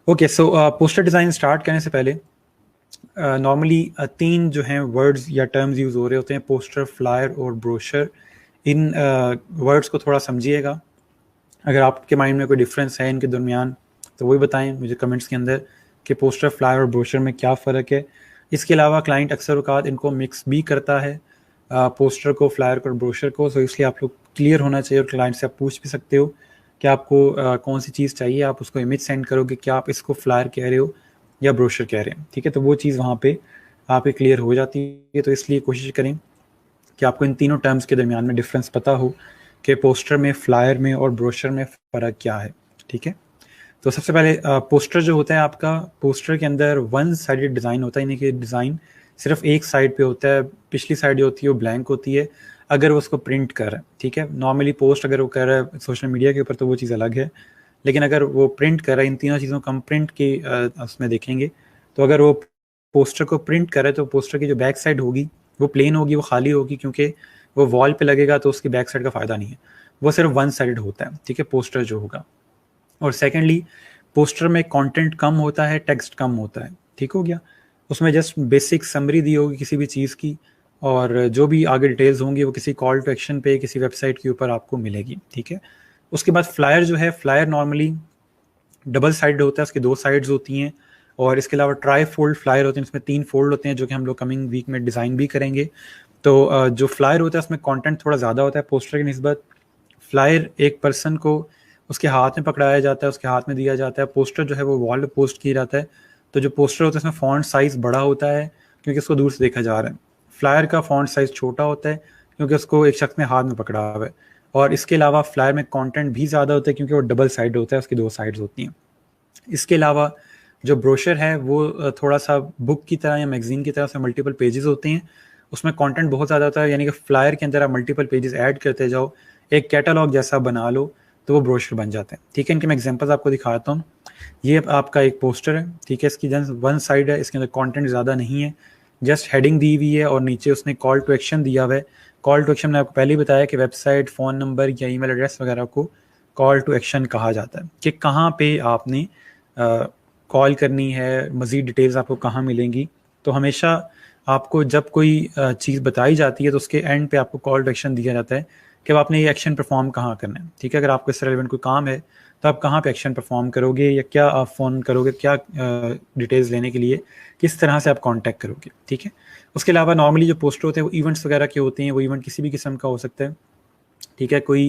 Okay, सो poster design start करने से पहले नॉर्मली तीन जो हैं वर्ड्स या टर्म्स यूज़ हो रहे होते हैं, पोस्टर, फ्लायर और ब्रोशर। इन वर्ड्स को थोड़ा समझिएगा। अगर आपके माइंड में कोई डिफरेंस है इनके दरमियान तो वही बताएं मुझे कमेंट्स के अंदर कि पोस्टर, फ्लायर और ब्रोशर में क्या फ़र्क है। इसके अलावा क्लाइंट अक्सर औकात इनको मिक्स भी करता है, पोस्टर को, फ्लायर को और ब्रोशर को। सो इसलिए आप लोग क्लियर होना चाहिए और क्लाइंट से आप पूछ भी सकते हो कि आपको कौन सी चीज़ चाहिए। आप उसको इमेज सेंड करोगे, क्या आप इसको फ्लायर कह रहे हो या ब्रोशर कह रहे हैं, ठीक है। तो वो चीज़ वहाँ पे आप क्लियर हो जाती है। तो इसलिए कोशिश करें कि आपको इन तीनों टर्म्स के दरमियान में डिफरेंस पता हो कि पोस्टर में, फ्लायर में और ब्रोशर में फ़र्क क्या है, ठीक है। तो सबसे पहले पोस्टर जो होता है आपका, पोस्टर के अंदर वन साइडेड डिज़ाइन होता है, यानी कि डिज़ाइन सिर्फ एक साइड पे होता है। पिछली साइड जो होती है वो ब्लैंक होती है अगर वो उसको प्रिंट कर रहा है, ठीक है। नॉर्मली पोस्ट अगर वो कर रहा है सोशल मीडिया के ऊपर तो वो चीज़ अलग है, लेकिन अगर वो प्रिंट कर रहा है, इन तीनों चीज़ों को हम प्रिंट के उसमें देखेंगे। तो अगर वो पोस्टर को प्रिंट करे तो पोस्टर की जो बैक साइड होगी वो प्लेन होगी, वो खाली होगी, क्योंकि वो वॉल पे लगेगा तो उसकी बैक साइड का फ़ायदा नहीं है, वो सिर्फ वन साइड होता है, ठीक है, पोस्टर जो होगा। और सेकेंडली, पोस्टर में कंटेंट कम होता है, टेक्स्ट कम होता है, ठीक हो गया। उसमें जस्ट बेसिक समरी दी होगी किसी भी चीज़ की, और जो भी आगे डिटेल्स होंगी वो किसी कॉल टू एक्शन पे, किसी वेबसाइट के ऊपर आपको मिलेगी, ठीक है। उसके बाद फ्लायर जो है, फ्लायर नॉर्मली डबल साइड होता है, उसकी दो साइड्स होती हैं। और इसके अलावा ट्राई फोल्ड फ्लायर होते हैं, इसमें 3 फोल्ड होते हैं, जो कि हम लोग कमिंग वीक में डिज़ाइन भी करेंगे। तो जो फ्लायर होता है उसमें कंटेंट थोड़ा ज़्यादा होता है पोस्टर की निस्बत। फ्लायर एक पर्सन को उसके हाथ में पकड़ाया जाता है, उसके हाथ में दिया जाता है। पोस्टर जो है वो वॉल पे पोस्ट किया जाता है। तो जो पोस्टर होता है उसमें फॉन्ट साइज़ बड़ा होता है क्योंकि उसको दूर से देखा जा रहा है। फ्लायर का फॉन्ट साइज़ छोटा होता है क्योंकि उसको एक शख्स ने हाथ में पकड़ा हुआ है। और इसके अलावा फ्लायर में कंटेंट भी ज़्यादा होता है क्योंकि वो डबल साइड होता है, उसकी दो साइड्स होती हैं। इसके अलावा जो ब्रोशर है वो थोड़ा सा बुक की तरह या मैगजीन की तरह से मल्टीपल पेजेस होते हैं, उसमें कंटेंट बहुत ज़्यादा होता है। यानी कि फ्लायर के अंदर आप मल्टीपल पेजेस ऐड करते जाओ, एक कैटलॉग जैसा बना लो, तो वो ब्रोशर बन जाते हैं, ठीक है। इनके मैं एग्जांपल्स आपको दिखाता हूँ। ये आपका एक पोस्टर है, ठीक है, इसकी जस्ट वन साइड है, इसके अंदर कंटेंट ज़्यादा नहीं है, जस्ट हेडिंग दी हुई है और नीचे उसने कॉल टू एक्शन दिया हुआ है। कॉल टू एक्शन मैंने आपको पहले ही बताया कि वेबसाइट, फ़ोन नंबर या ईमेल एड्रेस वगैरह को कॉल टू एक्शन कहा जाता है, कि कहाँ पे आपने कॉल करनी है, मज़ीद डिटेल्स आपको कहाँ मिलेंगी। तो हमेशा आपको जब कोई चीज़ बताई जाती है तो उसके एंड पे आपको कॉल टू एक्शन दिया जाता है कि अब आपने ये एक्शन परफॉर्म कहाँ करना है, ठीक है। अगर आपको इससे रेलेवेंट कोई काम है तो आप कहाँ पे एक्शन परफॉर्म करोगे, या क्या आप फ़ोन करोगे, क्या डिटेल्स लेने के लिए किस तरह से आप कांटेक्ट करोगे, ठीक है। उसके अलावा नॉर्मली जो पोस्टर होते हैं वो इवेंट्स वगैरह के होते हैं, वो इवेंट किसी भी किस्म का हो सकता है, ठीक है। कोई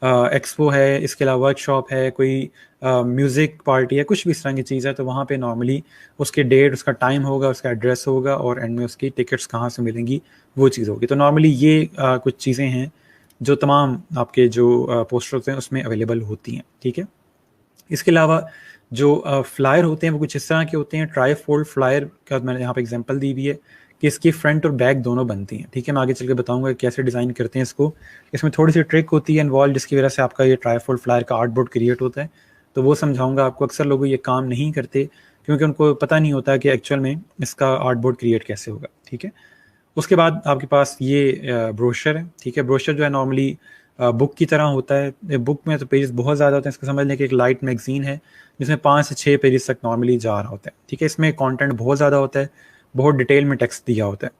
एक्सपो है, इसके अलावा वर्कशॉप है, कोई म्यूज़िक पार्टी है, कुछ भी इस तरह की चीज़ है, तो वहाँ पे नॉर्मली उसके डेट, उसका टाइम होगा, उसका एड्रेस होगा और एंड में उसकी टिकट्स कहाँ से मिलेंगी वो चीज़ होगी। तो नॉर्मली ये कुछ चीज़ें हैं जो तमाम आपके जो पोस्टर होते हैं उसमें अवेलेबल होती हैं, ठीक है। इसके अलावा जो फ्लायर होते हैं वो कुछ इस तरह के होते हैं। ट्राई फोल्ड फ्लायर का मैंने यहाँ पे एग्जांपल दी हुई है कि इसकी फ्रंट और बैक दोनों बनती हैं, ठीक है। मैं आगे चल के बताऊंगा कैसे डिज़ाइन करते हैं इसको। इसमें थोड़ी सी ट्रिक होती है इन्वॉल्व, जिसकी वजह से आपका ये ट्राई फोल्ड फ्लायर का आर्टबोर्ड क्रिएट होता है, तो वो समझाऊंगा आपको। अक्सर लोग ये काम नहीं करते क्योंकि उनको पता नहीं होता कि एक्चुअल में इसका आर्टबोर्ड क्रिएट कैसे होगा, ठीक है। उसके बाद आपके पास ये ब्रोशर है, ठीक है। ब्रोशर जो है नॉर्मली बुक की तरह होता है। बुक में तो पेजेस बहुत ज़्यादा होते हैं, इसको समझ लें कि एक लाइट मैगजीन है जिसमें 5 से 6 पेजेस तक नॉर्मली जा रहा होता है, ठीक है। इसमें कंटेंट बहुत ज़्यादा होता है, बहुत डिटेल में टेक्स्ट दिया होता है।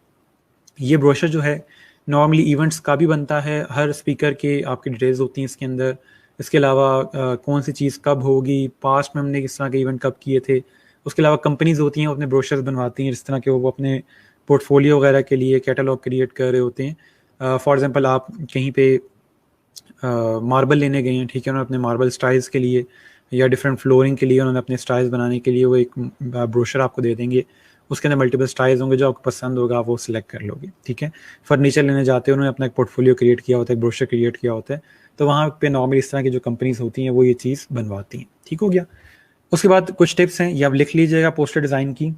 ये ब्रोशर जो है नॉर्मली इवेंट्स का भी बनता है, हर स्पीकर के आपकी डिटेल्स होती हैं इसके अंदर। इसके अलावा कौन सी चीज़ कब होगी, पास्ट में हमने किस तरह के इवेंट कब किए थे। उसके अलावा कंपनीज होती हैं वो अपने ब्रोशर्स बनवाती हैं, जिस तरह के वो अपने पोर्टफोलियो वगैरह के लिए कैटलॉग क्रिएट कर रहे होते हैं। फॉर एग्जांपल आप कहीं पे मार्बल लेने गए हैं, ठीक है, उन्होंने अपने मार्बल स्टाइल्स के लिए या डिफरेंट फ्लोरिंग के लिए उन्होंने अपने स्टाइल्स बनाने के लिए वो एक ब्रोशर आपको दे देंगे। उसके अंदर मल्टीपल स्टाइल्स होंगे, जो आपको पसंद होगा आप वो सिलेक्ट कर लोगे, ठीक है। फर्नीचर लेने जाते हैं, उन्होंने अपना एक पोर्टफोलियो क्रिएट किया होता है, एक ब्रोशर क्रिएट किया होता है, तो वहाँ पे नॉर्मली इस तरह की जो कंपनीज होती हैं वो ये चीज़ बनवाती हैं, ठीक हो गया। उसके बाद कुछ टिप्स हैं, ये आप लिख लीजिएगा पोस्टर डिज़ाइन की।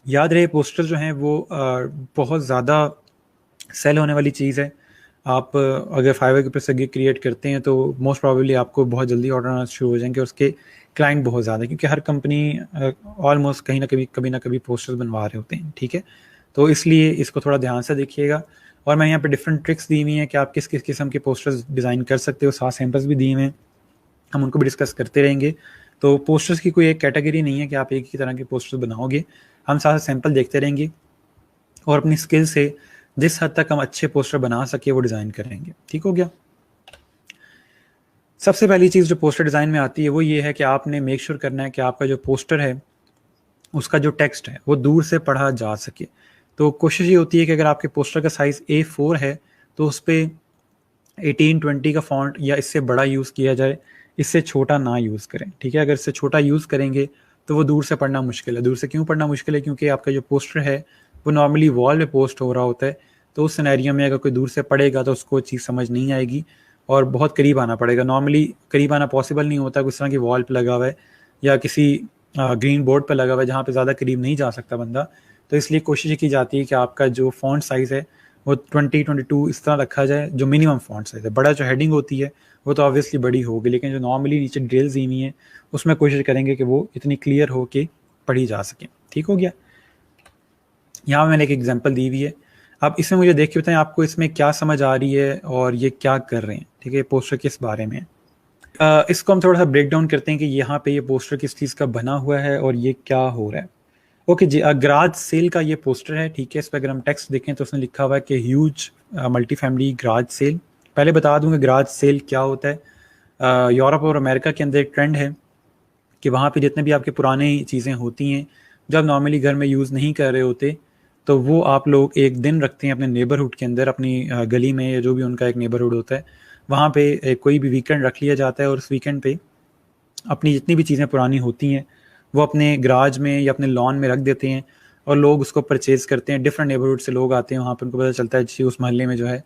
याद रहे पोस्टर जो हैं वो बहुत ज़्यादा सेल होने वाली चीज़ है। आप अगर फाइवर के ऊपर से गिग क्रिएट करते हैं तो मोस्ट प्रोबेबली आपको बहुत जल्दी ऑर्डर आना शुरू हो जाएंगे, उसके क्लाइंट बहुत ज़्यादा, क्योंकि हर कंपनी ऑलमोस्ट कहीं ना कभी पोस्टर्स बनवा रहे होते हैं, ठीक है। तो इसलिए इसको थोड़ा ध्यान से देखिएगा। और मैं यहाँ पे डिफरेंट ट्रिक्स दी हुई हैं कि आप किस किस किस्म के पोस्टर्स डिज़ाइन कर सकते हो, 7 सैम्पल्स भी दिए हुए हैं, हम उनको भी डिस्कस करते रहेंगे तो पोस्टर्स की कोई एक कैटेगरी नहीं है कि आप एक ही तरह के पोस्टर्स बनाओगे। हम सारा सैंपल देखते रहेंगे और अपनी स्किल से जिस हद तक हम अच्छे पोस्टर बना सके वो डिज़ाइन करेंगे। ठीक हो गया। सबसे पहली चीज़ जो पोस्टर डिज़ाइन में आती है वो ये है कि आपने मेक श्योर करना है कि आपका जो पोस्टर है उसका जो टेक्स्ट है वो दूर से पढ़ा जा सके। तो कोशिश ये होती है कि अगर आपके पोस्टर का साइज़ A4 है तो उस पर 18-20 का फॉन्ट या इससे बड़ा यूज़ किया जाए, इससे छोटा ना यूज़ करें। ठीक है, अगर इससे छोटा यूज़ करेंगे तो वो दूर से पढ़ना मुश्किल है। दूर से क्यों पढ़ना मुश्किल है? क्योंकि आपका जो पोस्टर है वो नॉर्मली वॉल पे पोस्ट हो रहा होता है, तो उस सिनेरियो में अगर कोई दूर से पढ़ेगा तो उसको चीज़ समझ नहीं आएगी और बहुत करीब आना पड़ेगा। नॉर्मली करीब आना पॉसिबल नहीं होता, किस तरह की वॉल पे लगा हुआ है या किसी ग्रीन बोर्ड पे लगा हुआ है जहाँ पे ज़्यादा करीब नहीं जा सकता बंदा। तो इसलिए कोशिश की जाती है कि आपका जो फॉन्ट साइज़ है वो 20-22 इस तरह रखा जाए, जो मिनिमम फॉन्ट साइज़ है। बड़ा जो हेडिंग होती है वो तो ऑब्वियसली बड़ी होगी, लेकिन जो नॉर्मली नीचे डिटेल्स दी हुई हैं उसमें कोशिश करेंगे कि वो इतनी क्लियर हो कि पढ़ी जा सके। ठीक हो गया। यहाँ मैंने एक एग्जांपल दी हुई है, आप इसमें मुझे देख के बताएं आपको इसमें क्या समझ आ रही है और ये क्या कर रहे हैं। ठीक है, पोस्टर किस बारे में है। इसको हम थोड़ा सा ब्रेक डाउन करते हैं कि यहाँ पे ये पोस्टर किस चीज़ का बना हुआ है और ये क्या हो रहा है। ओके जी, गराज सेल का ये पोस्टर है। ठीक है, इस पर अगर हम टेक्स्ट देखें तो उसने लिखा हुआ है कि huge multi family garage sale. पहले बता दूं कि गराज सेल क्या होता है। यूरोप और अमेरिका के अंदर एक ट्रेंड है कि वहाँ पे जितने भी आपके पुरानी चीज़ें होती हैं जो आप नॉर्मली घर में यूज़ नहीं कर रहे होते, तो वो आप लोग एक दिन रखते हैं अपने नेबरहुड के अंदर, अपनी गली में या जो भी उनका एक नेबरहुड होता है वहाँ पे कोई भी वीकेंड रख लिया जाता है और उस वीकेंड पे अपनी जितनी भी चीज़ें पुरानी होती हैं वो अपने गराज में या अपने लॉन में रख देते हैं और लोग उसको परचेज़ करते हैं। डिफरेंट नेबरहुड से लोग आते हैं वहाँ पर, उनको पता चलता है जी उस मोहल्ले में जो है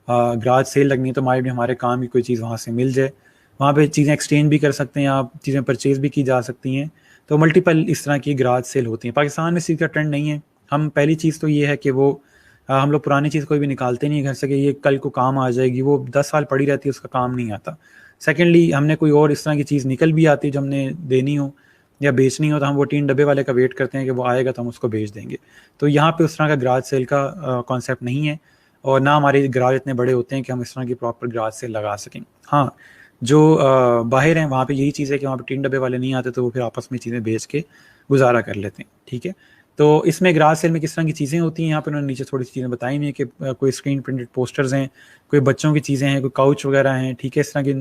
गराज सेल लगनी है तो हमारे भी हमारे काम की कोई चीज़ वहाँ से मिल जाए। वहाँ पे चीज़ें एक्सचेंज भी कर सकते हैं आप, चीज़ें परचेज़ भी की जा सकती हैं। तो मल्टीपल इस तरह की गराज सेल होती हैं। पाकिस्तान में इस चीज़ का ट्रेंड नहीं है। हम पहली चीज़ तो ये है कि वो हम लोग पुरानी चीज़ कोई भी निकालते नहीं घर से कि ये कल को काम आ जाएगी, वो 10 साल पड़ी रहती है, उसका काम नहीं आता। सेकेंडली, हमने कोई और इस तरह की चीज़ निकल भी आती है जो हमने देनी हो या बेचनी हो तो हम वो 3 डब्बे वाले का वेट करते हैं कि वो आएगा तो हम उसको बेच देंगे। तो यहाँ पे उस तरह का गराज सेल का कॉन्सेप्ट नहीं है और ना हमारे गराज इतने बड़े होते हैं कि हम इस तरह की प्रॉपर गराज सेल लगा सकें। हाँ, जो बाहर हैं वहाँ पे यही चीज़ है कि वहाँ पे 3 डब्बे वाले नहीं आते तो वो फिर आपस में चीज़ें बेच के गुजारा कर लेते हैं। ठीक है, तो इसमें गराज सेल में किस तरह की चीज़ें होती हैं यहाँ पे उन्होंने नीचे थोड़ी सी चीज़ें बताई हुई हैं कि कोई स्क्रीन प्रिंटेड पोस्टर्स हैं, कोई बच्चों की चीज़ें हैं, कोई काउच वगैरह हैं। ठीक है, इस तरह की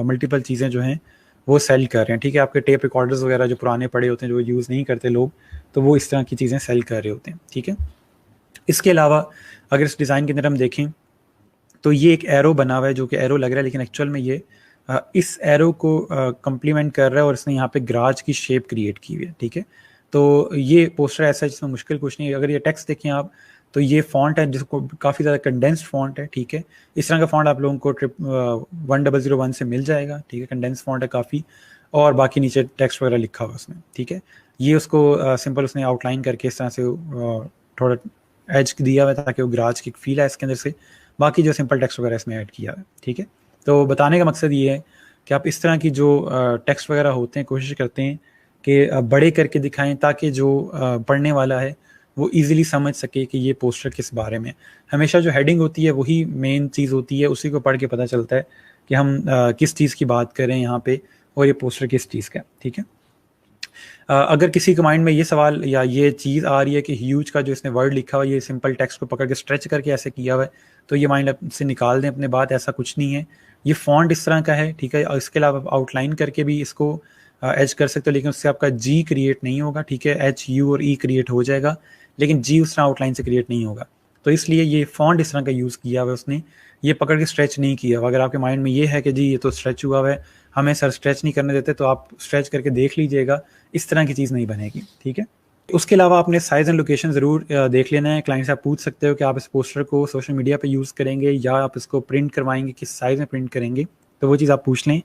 मल्टीपल चीज़ें जो हैं वो सेल कर रहे हैं। ठीक है, आपके टेप रिकॉर्डर्स वगैरह जो पुराने पड़े होते हैं जो यूज़ नहीं करते लोग, तो वो इस तरह की चीज़ें सेल कर रहे होते हैं। ठीक है, इसके अलावा अगर इस डिज़ाइन के अंदर हम देखें तो ये एक एरो बना हुआ है जो कि एरो लग रहा है, लेकिन एक्चुअल में ये इस एरो को कम्प्लीमेंट कर रहा है और इसने यहाँ पे गराज की शेप क्रिएट की हुई है। ठीक है, तो ये पोस्टर ऐसा है जिसमें मुश्किल कुछ नहीं है। अगर ये टेक्स्ट देखें आप तो ये फॉन्ट है जिसको काफ़ी ज़्यादा कंडेंस्ड फॉन्ट है। ठीक है, इस तरह का फॉन्ट आप लोगों को 1001 से मिल जाएगा। ठीक है, कंडेंस फॉन्ट है काफ़ी, और बाकी नीचे टेक्स्ट वगैरह लिखा हुआ उसमें। ठीक है, ये उसको सिंपल उसने आउटलाइन करके इस तरह से थोड़ा एज दिया हुआ है ताकि वो गराज की फील है इसके अंदर से। बाकी जो सिंपल टेक्स्ट वगैरह इसमें ऐड किया है। ठीक है, तो बताने का मकसद ये है कि आप इस तरह की जो टेक्स्ट वगैरह होते हैं कोशिश करते हैं कि बड़े करके दिखाएं ताकि जो पढ़ने वाला है वो इजीली समझ सके कि ये पोस्टर किस बारे में। हमेशा जो हेडिंग होती है वही मेन चीज़ होती है, उसी को पढ़ के पता चलता है कि हम किस चीज़ की बात कर रहे हैं यहाँ पे और ये पोस्टर किस चीज़ का है। ठीक है, अगर किसी के माइंड में ये सवाल या ये चीज़ आ रही है कि ह्यूज का जो इसने वर्ड लिखा हुआ है ये सिंपल टेक्स्ट को पकड़ के स्ट्रेच करके ऐसे किया हुआ है, तो ये माइंड से निकाल दें अपने बात, ऐसा कुछ नहीं है। ये फॉन्ट इस तरह का है। ठीक है, और इसके अलावा आप आउटलाइन करके भी इसको एच कर सकते हो, लेकिन उससे आपका जी क्रिएट नहीं होगा। ठीक है, एच यू और ई क्रिएट हो जाएगा लेकिन जी उस तरह आउटलाइन से क्रिएट नहीं होगा। तो इसलिए ये फॉन्ट इस तरह का यूज़ किया हुआ है उसने, ये पकड़ के स्ट्रेच नहीं किया हुआ। अगर आपके माइंड में ये है कि जी ये तो स्ट्रेच हुआ हुआ है, हमें सर स्ट्रेच नहीं करने देते, तो आप स्ट्रेच करके देख लीजिएगा, इस तरह की चीज़ नहीं बनेगी। ठीक है, उसके अलावा आपने साइज़ एंड लोकेशन ज़रूर देख लेना है। क्लाइंट से आप पूछ सकते हो कि आप इस पोस्टर को सोशल मीडिया पे यूज़ करेंगे या आप इसको प्रिंट करवाएंगे, किस साइज़ में प्रिंट करेंगे, तो वो चीज़ आप पूछ लें।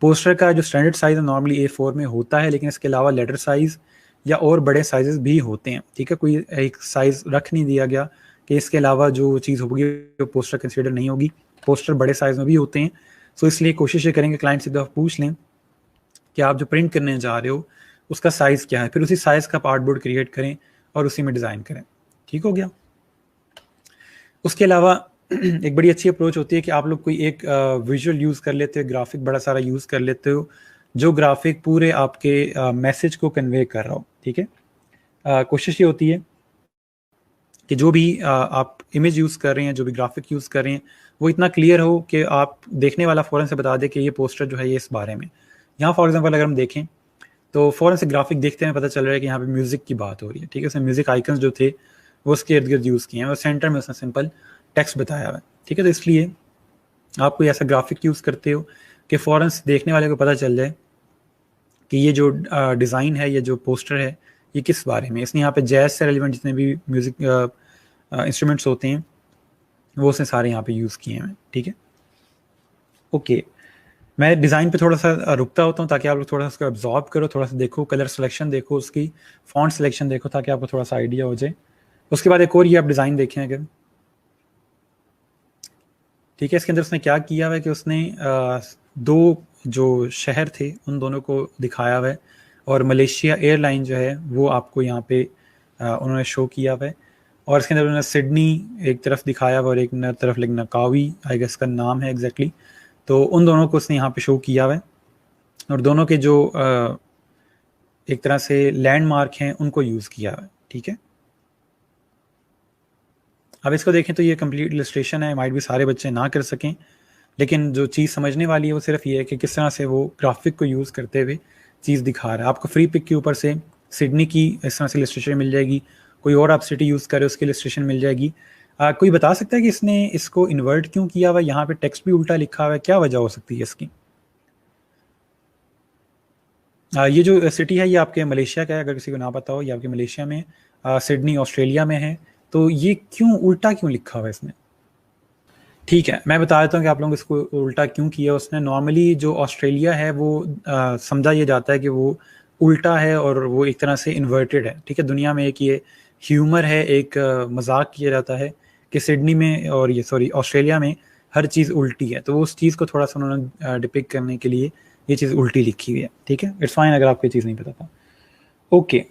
पोस्टर का जो स्टैंडर्ड साइज़ है नॉर्मली A4 में होता है, लेकिन इसके अलावा लेटर साइज़ या और बड़े साइज़ भी होते हैं। ठीक है, कोई एक साइज़ रख नहीं दिया गया कि इसके अलावा जो चीज़ होगी वो पोस्टर कंसिडर नहीं होगी। पोस्टर बड़े साइज़ में भी होते हैं, सो इसलिए कोशिश ये करेंगे क्लाइंट से आप पूछ लें कि आप जो प्रिंट करने जा रहे हो उसका साइज़ क्या है, फिर उसी साइज़ का आर्टबोर्ड क्रिएट करें और उसी में डिज़ाइन करें। ठीक हो गया। उसके अलावा एक बड़ी अच्छी अप्रोच होती है कि आप लोग कोई एक विजुअल यूज़ कर लेते हो, ग्राफिक बड़ा सारा यूज़ कर लेते हो जो ग्राफिक पूरे आपके मैसेज को कन्वे कर रहा हो, ठीक है। कोशिश ये होती है कि जो भी आप इमेज यूज़ कर रहे हैं, जो भी ग्राफिक यूज़ कर रहे हैं, वो इतना क्लियर हो कि आप देखने वाला फ़ौरन से बता दे कि ये पोस्टर जो है ये इस बारे में। यहाँ फॉर एग्जांपल अगर हम देखें तो फ़ौरन से ग्राफिक देखते हैं पता चल रहा है कि यहाँ पे म्यूज़िक की बात हो रही है, ठीक है। उसमें म्यूज़िक आइकन्स जो थे वो उसके इर्द गिर्द यूज़ किए हैं और सेंटर में उसने सिंपल टेक्स्ट बताया हुआ है, ठीक है। तो इसलिए आप कोई ऐसा ग्राफिक यूज़ करते हो कि फ़ौरन से देखने वाले को पता चल जाए कि ये जो डिज़ाइन है, ये जो पोस्टर है, ये किस बारे में। इसने यहाँ पे जैज़ से रिलेवेंट जितने भी म्यूज़िक इंस्ट्रूमेंट्स होते हैं वो उसने सारे यहाँ पे यूज़ किए हैं, ठीक है। ओके, मैं डिज़ाइन पे थोड़ा सा रुकता होता हूँ ताकि आप लोग थोड़ा सा उसको एब्जॉर्ब करो, थोड़ा सा देखो, कलर सिलेक्शन देखो, उसकी फॉन्ट सिलेक्शन देखो ताकि आपको थोड़ा सा आइडिया हो जाए। उसके बाद एक और ये आप डिज़ाइन देखें अगर, ठीक है। इसके अंदर उसने क्या किया हुआ है कि उसने दो जो शहर थे उन दोनों को दिखाया हुआ है और मलेशिया एयरलाइन जो है वो आपको यहाँ पे उन्होंने शो किया हुआ है। और इसके अंदर उन्होंने सिडनी एक तरफ दिखाया हुआ और एक तरफ लेकिन नकावी आई गेस का नाम है एग्जैक्टली। तो उन दोनों को उसने यहाँ पे शो किया हुआ है और दोनों के जो एक तरह से लैंडमार्क हैं उनको यूज़ किया हुआ है, ठीक है। अब इसको देखें तो ये कंप्लीट इलस्ट्रेशन है, माइट भी सारे बच्चे ना कर सकें, लेकिन जो चीज़ समझने वाली है वो सिर्फ ये है कि किस तरह से वो ग्राफिक को यूज़ करते हुए चीज़ दिखा रहा है। आपको फ्री पिक के ऊपर से सिडनी की इस तरह से इलस्ट्रेशन मिल जाएगी, कोई और आप सिटी यूज़ करें उसकी इलस्ट्रेशन मिल जाएगी। कोई बता सकता है कि इसने इसको इन्वर्ट क्यों किया हुआ है? यहाँ पे टेक्स्ट भी उल्टा लिखा हुआ है, क्या वजह हो सकती है इसकी? ये जो सिटी है ये आपके मलेशिया का है, अगर किसी को ना पता हो, ये आपके मलेशिया में, सिडनी ऑस्ट्रेलिया में है। तो ये क्यों उल्टा क्यों लिखा हुआ है इसने? ठीक है, मैं बता देता हूँ कि आप लोगों को इसको उल्टा क्यों किया उसने। नॉर्मली जो ऑस्ट्रेलिया है वो समझा ये जाता है कि वो उल्टा है और वो एक तरह से इन्वर्टेड है, ठीक है। दुनिया में एक ये ह्यूमर है, एक मजाक किया जाता है कि सिडनी में और ये सॉरी ऑस्ट्रेलिया में हर चीज़ उल्टी है। तो वो उस चीज़ को थोड़ा सा उन्होंने डिपिक्ट करने के लिए ये चीज़ उल्टी लिखी हुई है, ठीक है। इट्स फाइन अगर आपको ये चीज़ नहीं पता था। ओके,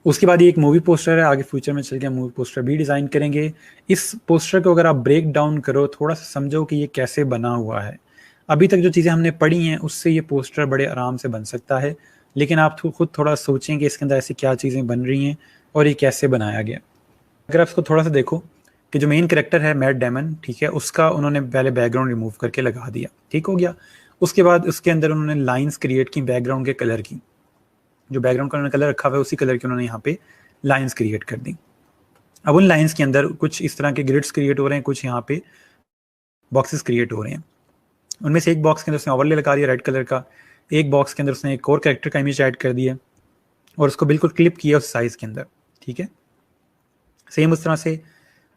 उसके बाद ये एक मूवी पोस्टर है, आगे फ्यूचर में चल के मूवी पोस्टर भी डिज़ाइन करेंगे। इस पोस्टर को अगर आप ब्रेक डाउन करो, थोड़ा सा समझो कि ये कैसे बना हुआ है। अभी तक जो चीज़ें हमने पढ़ी हैं उससे ये पोस्टर बड़े आराम से बन सकता है, लेकिन आप खुद थोड़ा सोचें कि इसके अंदर ऐसी क्या चीज़ें बन रही हैं और ये कैसे बनाया गया। अगर आप इसको थोड़ा सा देखो कि जो मेन कैरेक्टर है मैट डेमन, ठीक है, उसका उन्होंने पहले बैकग्राउंड रिमूव करके लगा दिया, ठीक हो गया। उसके बाद उसके अंदर उन्होंने लाइन्स क्रिएट की बैकग्राउंड के कलर की, जो बैकग्राउंड का उन्होंने कलर रखा हुआ है उसी कलर की उन्होंने यहाँ पे लाइंस क्रिएट कर दी। अब उन लाइंस के अंदर कुछ इस तरह के ग्रिड्स क्रिएट हो रहे हैं, कुछ यहाँ पे बॉक्सेस क्रिएट हो रहे हैं। उनमें से एक बॉक्स के अंदर उसने ओवरले लगा दिया रेड कलर का, एक बॉक्स के अंदर उसने एक और कैरेक्टर का इमेज ऐड कर दिया और उसको बिल्कुल क्लिप किया उस साइज के अंदर, ठीक है। सेम उस तरह से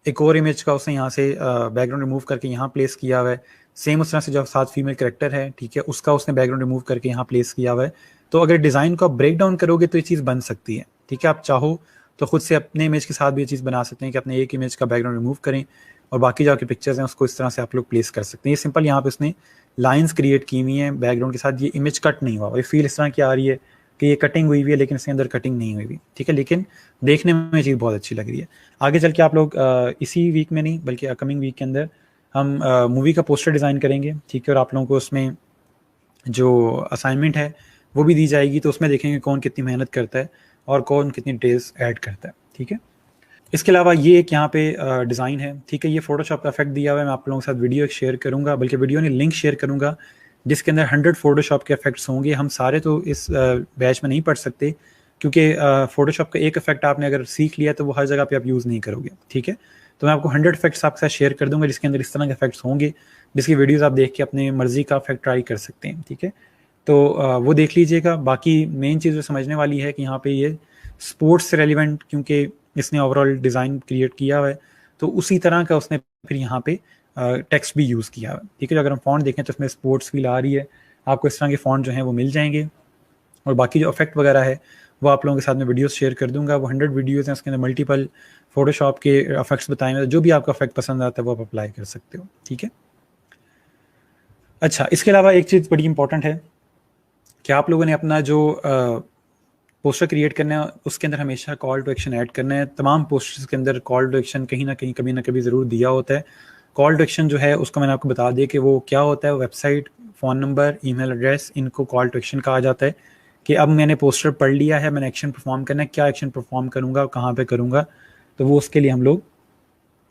एक और इमेज का उसने यहाँ से बैकग्राउंड रिमूव करके यहाँ प्लेस किया हुआ है। सेम उस तरह से जो 7 फीमेल कैरेक्टर है, ठीक है, उसका उसने बैकग्राउंड रिमूव करके यहाँ प्लेस किया हुआ है। तो अगर डिज़ाइन को आप ब्रेक डाउन करोगे तो ये चीज़ बन सकती है, ठीक है। आप चाहो तो खुद से अपने इमेज के साथ भी ये चीज़ बना सकते हैं कि अपने एक इमेज का बैकग्राउंड रिमूव करें और बाकी जो आपकी पिक्चर्स हैं उसको इस तरह से आप लोग प्लेस कर सकते हैं। ये सिंपल यहाँ पे उसने लाइन्स क्रिएट की हुई हैं बैकग्राउंड के साथ, ये इमेज कट नहीं हुआ, ये फील इस तरह की आ रही है कि ये कटिंग हुई हुई है लेकिन इसके अंदर कटिंग नहीं हुई हुई, ठीक है। लेकिन देखने में चीज़ बहुत अच्छी लग रही है। आगे चल के आप लोग इसी वीक में नहीं बल्कि अपकमिंग वीक के अंदर हम मूवी का पोस्टर डिज़ाइन करेंगे, ठीक है। और आप लोगों को उसमें जो असाइनमेंट है वो भी दी जाएगी, तो उसमें देखेंगे कौन कितनी मेहनत करता है और कौन कितनी डिटेल्स ऐड करता है, ठीक है। इसके अलावा ये एक यहाँ पे डिज़ाइन है, ठीक है। ये फोटोशॉप का इफेक्ट दिया हुआ है, मैं आप लोगों के साथ वीडियो एक शेयर करूँगा, बल्कि वीडियो नहीं लिंक शेयर करूँगा जिसके अंदर 100 फोटोशॉप के इफेक्ट्स होंगे। हम सारे तो इस बैच में नहीं पढ़ सकते क्योंकि फोटोशॉप का एक इफेक्ट आपने अगर सीख लिया तो वो हर जगह पे आप यूज़ नहीं करोगे, ठीक है। तो मैं आपको 100 इफेक्ट्स आपके साथ शेयर कर दूंगा जिसके अंदर इस तरह के इफेक्ट्स होंगे, जिसकी वीडियोस आप देख के अपनी मर्जी का इफेक्ट ट्राई कर सकते हैं, ठीक है। तो वो देख लीजिएगा। बाकी मेन चीज़ जो समझने वाली है कि यहाँ पे ये स्पोर्ट्स से रेलिवेंट, क्योंकि इसने ओवरऑल डिज़ाइन क्रिएट किया हुआ है तो उसी तरह का उसने फिर यहाँ पे टेक्स्ट भी यूज़ किया हुआ है, ठीक है। अगर हम फॉन्ट देखें तो इसमें स्पोर्ट्स फील आ रही है, आपको इस तरह के फॉन्ट जो हैं वो मिल जाएंगे। और बाकी जो इफेक्ट वगैरह है वो आप लोगों के साथ में वीडियोस शेयर कर दूंगा। वो 100 वीडियोस हैं, उसके अंदर मल्टीपल फोटोशॉप के इफेक्ट्स बताए हैं, जो भी आपका इफेक्ट पसंद आता है वो आप अप्लाई कर सकते हो, ठीक है। अच्छा, इसके अलावा एक चीज़ बड़ी इंपॉर्टेंट है कि आप लोगों ने अपना जो पोस्टर क्रिएट करना है उसके अंदर हमेशा कॉल टू एक्शन ऐड करना है। तमाम पोस्टर्स के अंदर कॉल टू एक्शन कहीं ना कहीं कभी ना कभी ज़रूर दिया होता है। कॉल टू एक्शन जो है उसको मैंने आपको बता दिया कि वो क्या होता है। Website phone number, email address, इनको कॉल टू एक्शन कहा जाता है कि अब मैंने पोस्टर पढ़ लिया है, मैंने एक्शन परफॉर्म करना है, क्या एक्शन परफॉर्म करूँगा, कहाँ पे करूँगा, तो वो उसके लिए हम लोग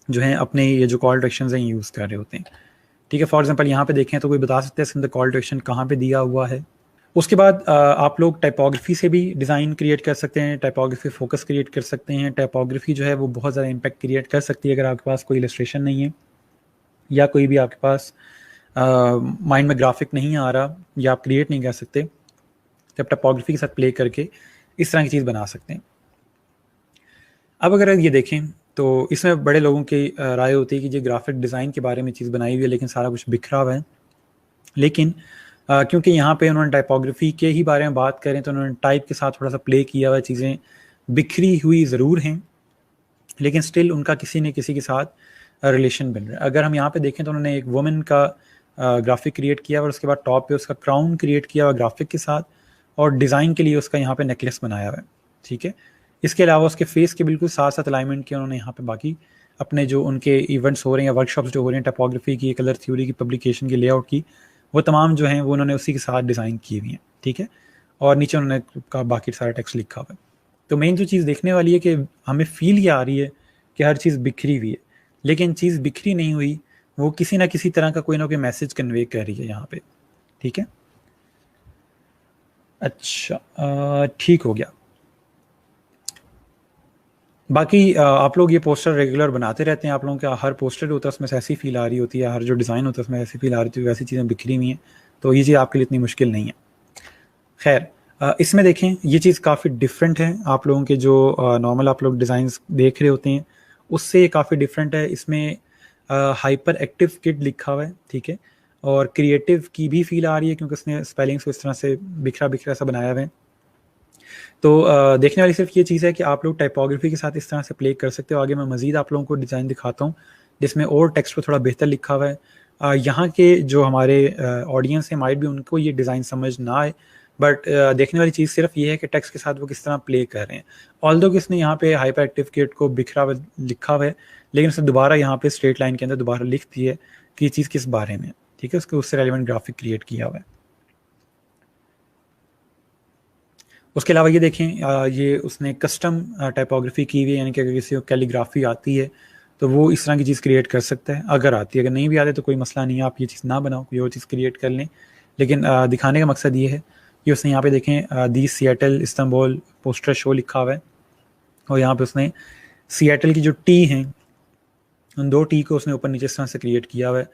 जो है अपने ये जो कॉल टू एक्शन हैं यूज़ कर रहे होते हैं। ठीक है, फॉर एग्जांपल यहाँ पे देखें तो कोई बता सकते हैं इसके अंदर कॉल टू एक्शन कहाँ पे दिया हुआ है। उसके बाद आप लोग टाइपोग्राफी से भी डिज़ाइन क्रिएट कर सकते हैं, टाइपोग्राफी फोकस क्रिएट कर सकते हैं। टाइपोग्राफी जो है वो बहुत ज़्यादा इम्पैक्ट क्रिएट कर सकती है अगर आपके पास कोई इलस्ट्रेशन नहीं है या कोई भी आपके पास माइंड में ग्राफिक नहीं आ रहा या आप क्रिएट नहीं कर सकते, तो आप टाइपोग्राफी के साथ प्ले करके इस तरह की चीज़ बना सकते हैं। अब अगर ये देखें तो इसमें बड़े लोगों की राय होती है कि ये ग्राफिक डिज़ाइन के बारे में चीज़ बनाई हुई है लेकिन सारा कुछ बिखरा हुआ है। लेकिन क्योंकि यहाँ पे उन्होंने टाइपोग्राफी के ही बारे में बात करें तो उन्होंने टाइप के साथ थोड़ा सा प्ले किया हुआ, चीज़ें बिखरी हुई ज़रूर हैं लेकिन स्टिल उनका किसी न किसी के साथ रिलेशन बन रहा है। अगर हम यहाँ पे देखें तो उन्होंने एक वुमेन का ग्राफिक क्रिएट किया और उसके बाद टॉप पे उसका क्राउन क्रिएट किया हुआ ग्राफिक के साथ और डिज़ाइन के लिए उसका यहाँ पे नेकलेस बनाया हुआ है। ठीक है, इसके अलावा उसके फेस के बिल्कुल साथ साथ अलाइनमेंट किया उन्होंने यहाँ पे बाकी अपने जो उनके इवेंट्स हो रहे हैं या वर्कशॉप्स जो हो रहे हैं टाइपोग्राफी की, कलर थ्योरी की, पब्लिकेशन की, लेआउट की, वो तमाम जो हैं वो उन्होंने उसी के साथ डिज़ाइन की हुई हैं। ठीक है, और नीचे उन्होंने का बाकी सारा टेक्स्ट लिखा हुआ है। तो मेन जो चीज़ देखने वाली है कि हमें फील ये आ रही है कि हर चीज़ बिखरी हुई है, लेकिन चीज़ बिखरी नहीं हुई, वो किसी ना किसी तरह का कोई ना कोई मैसेज कन्वे कर रही है यहाँ पे। ठीक है, अच्छा ठीक हो गया। बाकी आप लोग ये पोस्टर रेगुलर बनाते रहते हैं, आप लोगों का हर पोस्टर होता है उसमें से ऐसी फील आ रही होती है, हर जो डिज़ाइन होता है उसमें ऐसी फील आ रही होती है, वैसी चीज़ें बिखरी हुई हैं, तो ये चीज़ आपके लिए इतनी मुश्किल नहीं है। खैर इसमें देखें ये चीज़ काफ़ी डिफरेंट है, आप लोगों के जो नॉर्मल आप लोग डिज़ाइंस देख रहे होते हैं उससे ये काफ़ी डिफरेंट है। इसमें हाइपर एक्टिव किड लिखा हुआ है। ठीक है, और क्रिएटिव की भी फील आ रही है क्योंकि उसने स्पेलिंग्स को इस तरह से बिखरा बिखरा सा बनाया हुआ है। तो देखने वाली सिर्फ ये चीज़ है कि आप लोग टाइपोग्राफी के साथ इस तरह से प्ले कर सकते हो। आगे मैं मज़ीद आप लोगों को डिज़ाइन दिखाता हूँ जिसमें और टेक्स्ट पर थोड़ा बेहतर लिखा हुआ है। यहाँ के जो हमारे ऑडियंस हैं माइट भी उनको ये डिज़ाइन समझ ना आए, बट देखने वाली चीज़ सिर्फ ये है कि टेक्स्ट के साथ वो किस तरह प्ले कर रहे हैं। ऑल्दो कि इसने यहाँ पे हाइपर एक्टिव किड को बिखरा हुआ लिखा हुआ है लेकिन उसने दोबारा यहाँ पे स्ट्रेट लाइन के अंदर दोबारा लिख दी है कि ये चीज़ किस बारे में। ठीक है, उससे रेलिवेंट ग्राफिक क्रिएट किया हुआ है। उसके अलावा ये देखें ये उसने कस्टम टाइपोग्राफी की हुई है, यानी कि अगर किसी को कैलीग्राफी आती है तो वो इस तरह की चीज़ क्रिएट कर सकता है। अगर आती है, अगर नहीं भी आती तो कोई मसला नहीं है, आप ये चीज़ ना बनाओ, कोई और चीज़ क्रिएट कर लें। लेकिन दिखाने का मकसद ये है कि उसने यहाँ पे देखें दी सिएटल इस्तांबुल पोस्टर शो लिखा हुआ है और यहाँ पे उसने सिएटल की जो टी हैं उन दो टी को उसने ऊपर नीचे इस तरह से क्रिएट किया हुआ है।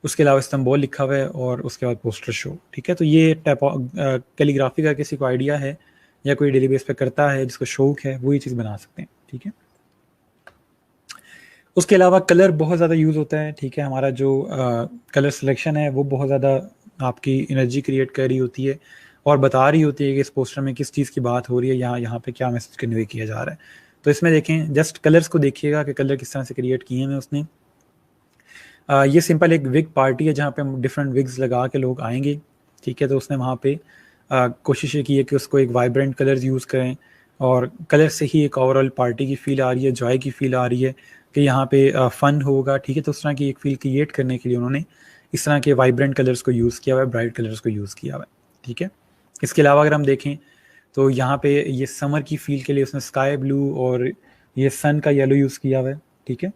उसके अलावा इस्तांबुल लिखा हुआ है और उसके बाद पोस्टर शो। ठीक है, तो ये कैलीग्राफी का किसी को आइडिया है या कोई डेली बेस पे करता है जिसको शौक है वो ये चीज़ बना सकते हैं। ठीक है, उसके अलावा कलर बहुत ज़्यादा यूज़ होता है। ठीक है, हमारा जो कलर सिलेक्शन है वो बहुत ज़्यादा आपकी एनर्जी क्रिएट कर रही होती है और बता रही होती है कि इस पोस्टर में किस चीज़ की बात हो रही है, यहाँ पे क्या मैसेज कन्वे किया जा रहा है। तो इसमें देखें, जस्ट कलर्स को देखिएगा कि कलर किस तरह से क्रिएट किए हैं उसने। ये सिंपल एक विग पार्टी है जहाँ पे हम डिफरेंट विग्स लगा के लोग आएंगे। ठीक है, तो उसने वहाँ पे कोशिश ये की है कि उसको एक वाइब्रेंट कलर्स यूज़ करें और कलर से ही एक ओवरऑल पार्टी की फील आ रही है, जॉय की फील आ रही है कि यहाँ पे फ़न होगा। ठीक है, तो उस तरह की एक फील क्रिएट करने के लिए उन्होंने इस तरह के वाइब्रेंट कलर्स को यूज़ किया हुआ है, ब्राइट कलर्स को यूज़ किया हुआ है। ठीक है, इसके अलावा अगर हम देखें तो यहाँ पे ये समर की फील के लिए उसने स्काई ब्लू और ये सन का येलो यूज़ किया हुआ है। ठीक है,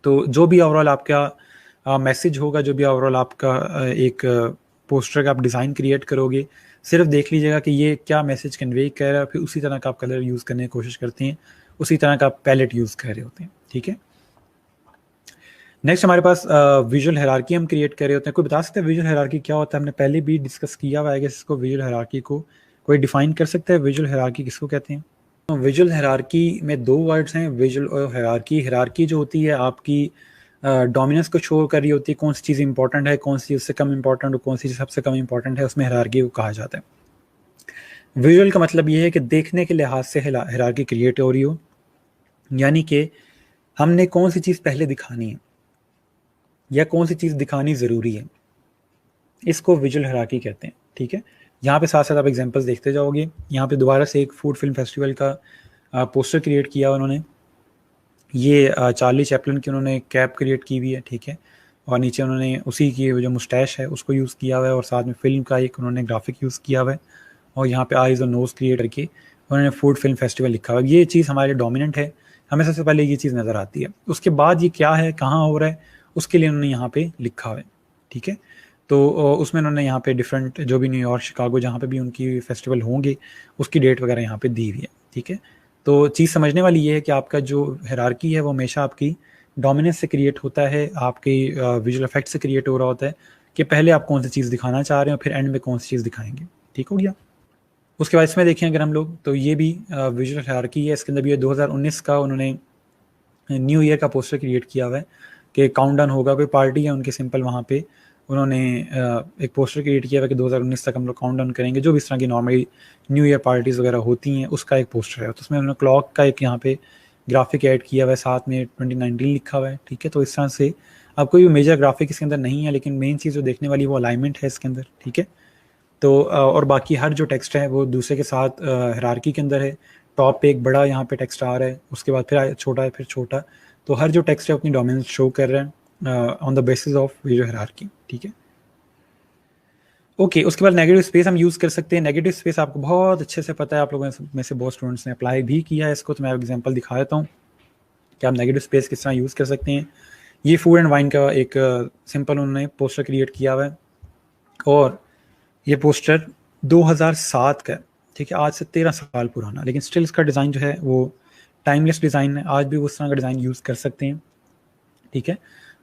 तो जो भी ओवरऑल आपका मैसेज होगा, जो भी ओवरऑल आपका एक पोस्टर का आप डिज़ाइन क्रिएट करोगे, सिर्फ देख लीजिएगा कि ये क्या मैसेज कन्वे कर रहा है, फिर उसी तरह का आप कलर यूज़ करने की कोशिश करते हैं, उसी तरह का आप पैलेट यूज़ कर रहे होते हैं। ठीक है, नेक्स्ट हमारे पास विजुअल हायरार्की हम क्रिएट कर रहे होते हैं। कोई बता सकता है विजुअल हायरार्की क्या होता है? हमने पहले भी डिस्कस किया हुआ है कि इसको विजुअल हायरार्की को कोई डिफाइन कर सकता है? विजुअल हायरार्की किसको कहते हैं? विजुअल हायरार्की में दो वर्ड्स हैं, विजुअल और हायरार्की। हायरार्की जो होती है आपकी डोमिनेंस को शो कर रही होती है, कौन सी चीज़ इंपॉर्टेंट है, कौन सी उससे कम इंपॉर्टेंट और कौन सी चीज़ सबसे कम इंपॉर्टेंट है, उसमें हायरार्की को कहा जाता है। विजुअल का मतलब ये है कि देखने के लिहाज से हायरार्की क्रिएट हो रही हो, यानी कि हमने कौन सी चीज़ पहले दिखानी है या कौन सी चीज़ दिखानी ज़रूरी है, इसको विजुअल हायरार्की कहते हैं। ठीक है, यहाँ पे साथ साथ आप एग्जांपल्स देखते जाओगे। यहाँ पे दोबारा से एक फूड फिल्म फेस्टिवल का पोस्टर क्रिएट किया उन्होंने, ये चार्ली चैपलिन की उन्होंने कैप क्रिएट की हुई है। ठीक है, और नीचे उन्होंने उसी की जो मुस्टैश है उसको यूज़ किया हुआ है, और साथ में फिल्म का एक उन्होंने ग्राफिक यूज़ किया हुआ है, और यहाँ पे आइज़ और नोज़ क्रिएट करके उन्होंने फूड फिल्म फेस्टिवल लिखा हुआ है। ये चीज़ हमारे डोमिनेंट है, हमें सबसे पहले ये चीज़ नज़र आती है। उसके बाद ये क्या है, कहाँ हो रहा है, उसके लिए उन्होंने यहाँ पे लिखा हुआ है, ठीक है। तो उसमें उन्होंने यहाँ पे डिफरेंट जो भी न्यूयॉर्क, शिकागो, जहाँ पे भी उनकी फेस्टिवल होंगे उसकी डेट वगैरह यहाँ पे दी हुई है, ठीक है। तो चीज़ समझने वाली ये है कि आपका जो हायरार्की है वो हमेशा आपकी डोमिनेंस से क्रिएट होता है, आपके विजुअल इफेक्ट से क्रिएट हो रहा होता है कि पहले आप कौन सी चीज़ दिखाना चाह रहे हैं और फिर एंड में कौन सी चीज़ दिखाएंगे, ठीक हो गया। उसके बाद इसमें देखें अगर हम लोग, तो ये भी विजुअल हायरार्की है। इसके अंदर भी ये 2019 का उन्होंने न्यू ईयर का पोस्टर क्रिएट किया हुआ है कि काउंटडाउन होगा, कोई पार्टी है उनकी सिंपल, वहाँ पे उन्होंने एक पोस्टर क्रिएट किया हुआ है कि 2019 तक हम लोग काउंटडाउन करेंगे, जो भी इस तरह की नॉर्मली न्यू ईयर पार्टीज़ वगैरह होती हैं उसका एक पोस्टर है। तो उसमें उन्होंने क्लॉक का एक यहाँ पे ग्राफिक ऐड किया हुआ है, साथ में 2019 लिखा हुआ है, ठीक है। तो इस तरह से अब कोई भी मेजर ग्राफिक इसके अंदर नहीं है, लेकिन मेन चीज़ जो देखने वाली वो अलाइनमेंट है इसके अंदर, ठीक है। तो और बाकी हर जो टेक्स्ट है वो दूसरे के साथ हायरार्की के अंदर है। टॉप पे एक बड़ा यहाँ पे टेक्स्ट आ रहा है, उसके बाद फिर छोटा है, फिर छोटा। तो हर जो टेक्स्ट है अपनी डोमिनेंस शो कर रहा है on the basis of visual hierarchy, ठीक है। ओके, उसके बाद नेगेटिव स्पेस हम यूज़ कर सकते हैं। नेगेटिव स्पेस आपको बहुत अच्छे से पता है, आप लोगों में से बहुत स्टूडेंट्स ने अप्लाई भी किया है इसको, तो मैं एग्जांपल दिखा देता हूँ कि आप नेगेटिव स्पेस किस तरह यूज़ कर सकते हैं। ये फूड एंड वाइन का एक सिंपल उन्होंने पोस्टर क्रिएट किया हुआ है, और ये पोस्टर 2007 का है, ठीक है, आज से 13 साल पुराना, लेकिन स्टिल इसका डिज़ाइन जो है वो टाइमलेस डिज़ाइन है, आज भी उस तरह का डिज़ाइन यूज़ कर सकते हैं, ठीक है।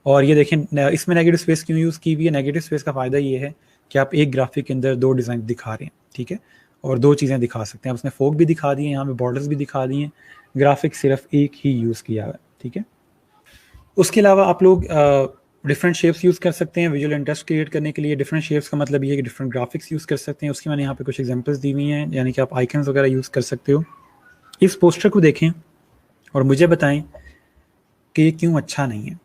और ये देखें इसमें नेगेटिव स्पेस क्यों यूज़ की हुई है। नेगेटिव स्पेस का फ़ायदा ये है कि आप एक ग्राफिक के अंदर दो डिज़ाइन दिखा रहे हैं, ठीक है, और दो चीज़ें दिखा सकते हैं। उसने फोक भी दिखा दिए, यहाँ पे बॉर्डर्स भी दिखा दिए, ग्राफिक सिर्फ एक ही यूज़ किया है, ठीक है। उसके अलावा आप लोग डिफरेंट शेप्स यूज़ कर सकते हैं विजुअल इंटरेस्ट क्रिएट करने के लिए। डिफरेंट शेप्स का मतलब ये है कि डिफरेंट ग्राफिक्स यूज़ कर सकते हैं। उसकी मैंने यहाँ पे कुछ एग्जांपल्स दी हुई हैं, यानी कि आप आइकन्स वगैरह यूज़ कर सकते हो। इस पोस्टर को देखें और मुझे बताएं कि ये क्यों अच्छा नहीं है।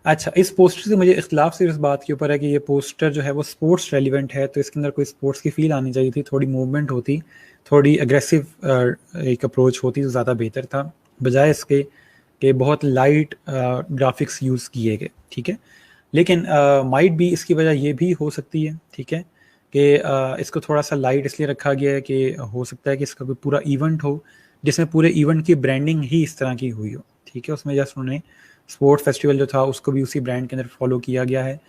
अच्छा, इस पोस्टर से मुझे इख्तलाफ सिर्फ इस बात के ऊपर है कि ये पोस्टर जो है वो स्पोर्ट्स रेलिवेंट है, तो इसके अंदर कोई स्पोर्ट्स की फील आनी चाहिए थी, थोड़ी मूवमेंट होती, थोड़ी अग्रेसिव एक अप्रोच होती तो ज़्यादा बेहतर था, बजाय इसके कि बहुत लाइट ग्राफिक्स यूज़ किए गए, ठीक है। लेकिन माइट भी इसकी वजह ये भी हो सकती है, ठीक है, कि इसको थोड़ा सा लाइट इसलिए रखा गया है कि हो सकता है कि इसका कोई पूरा इवेंट हो जिसमें पूरे इवेंट की ब्रांडिंग ही इस तरह की हुई हो, ठीक है। उसमें जस्ट उन्होंने स्पोर्ट्स फेस्टिवल जो था उसको भी उसी ब्रांड के अंदर फॉलो किया गया है,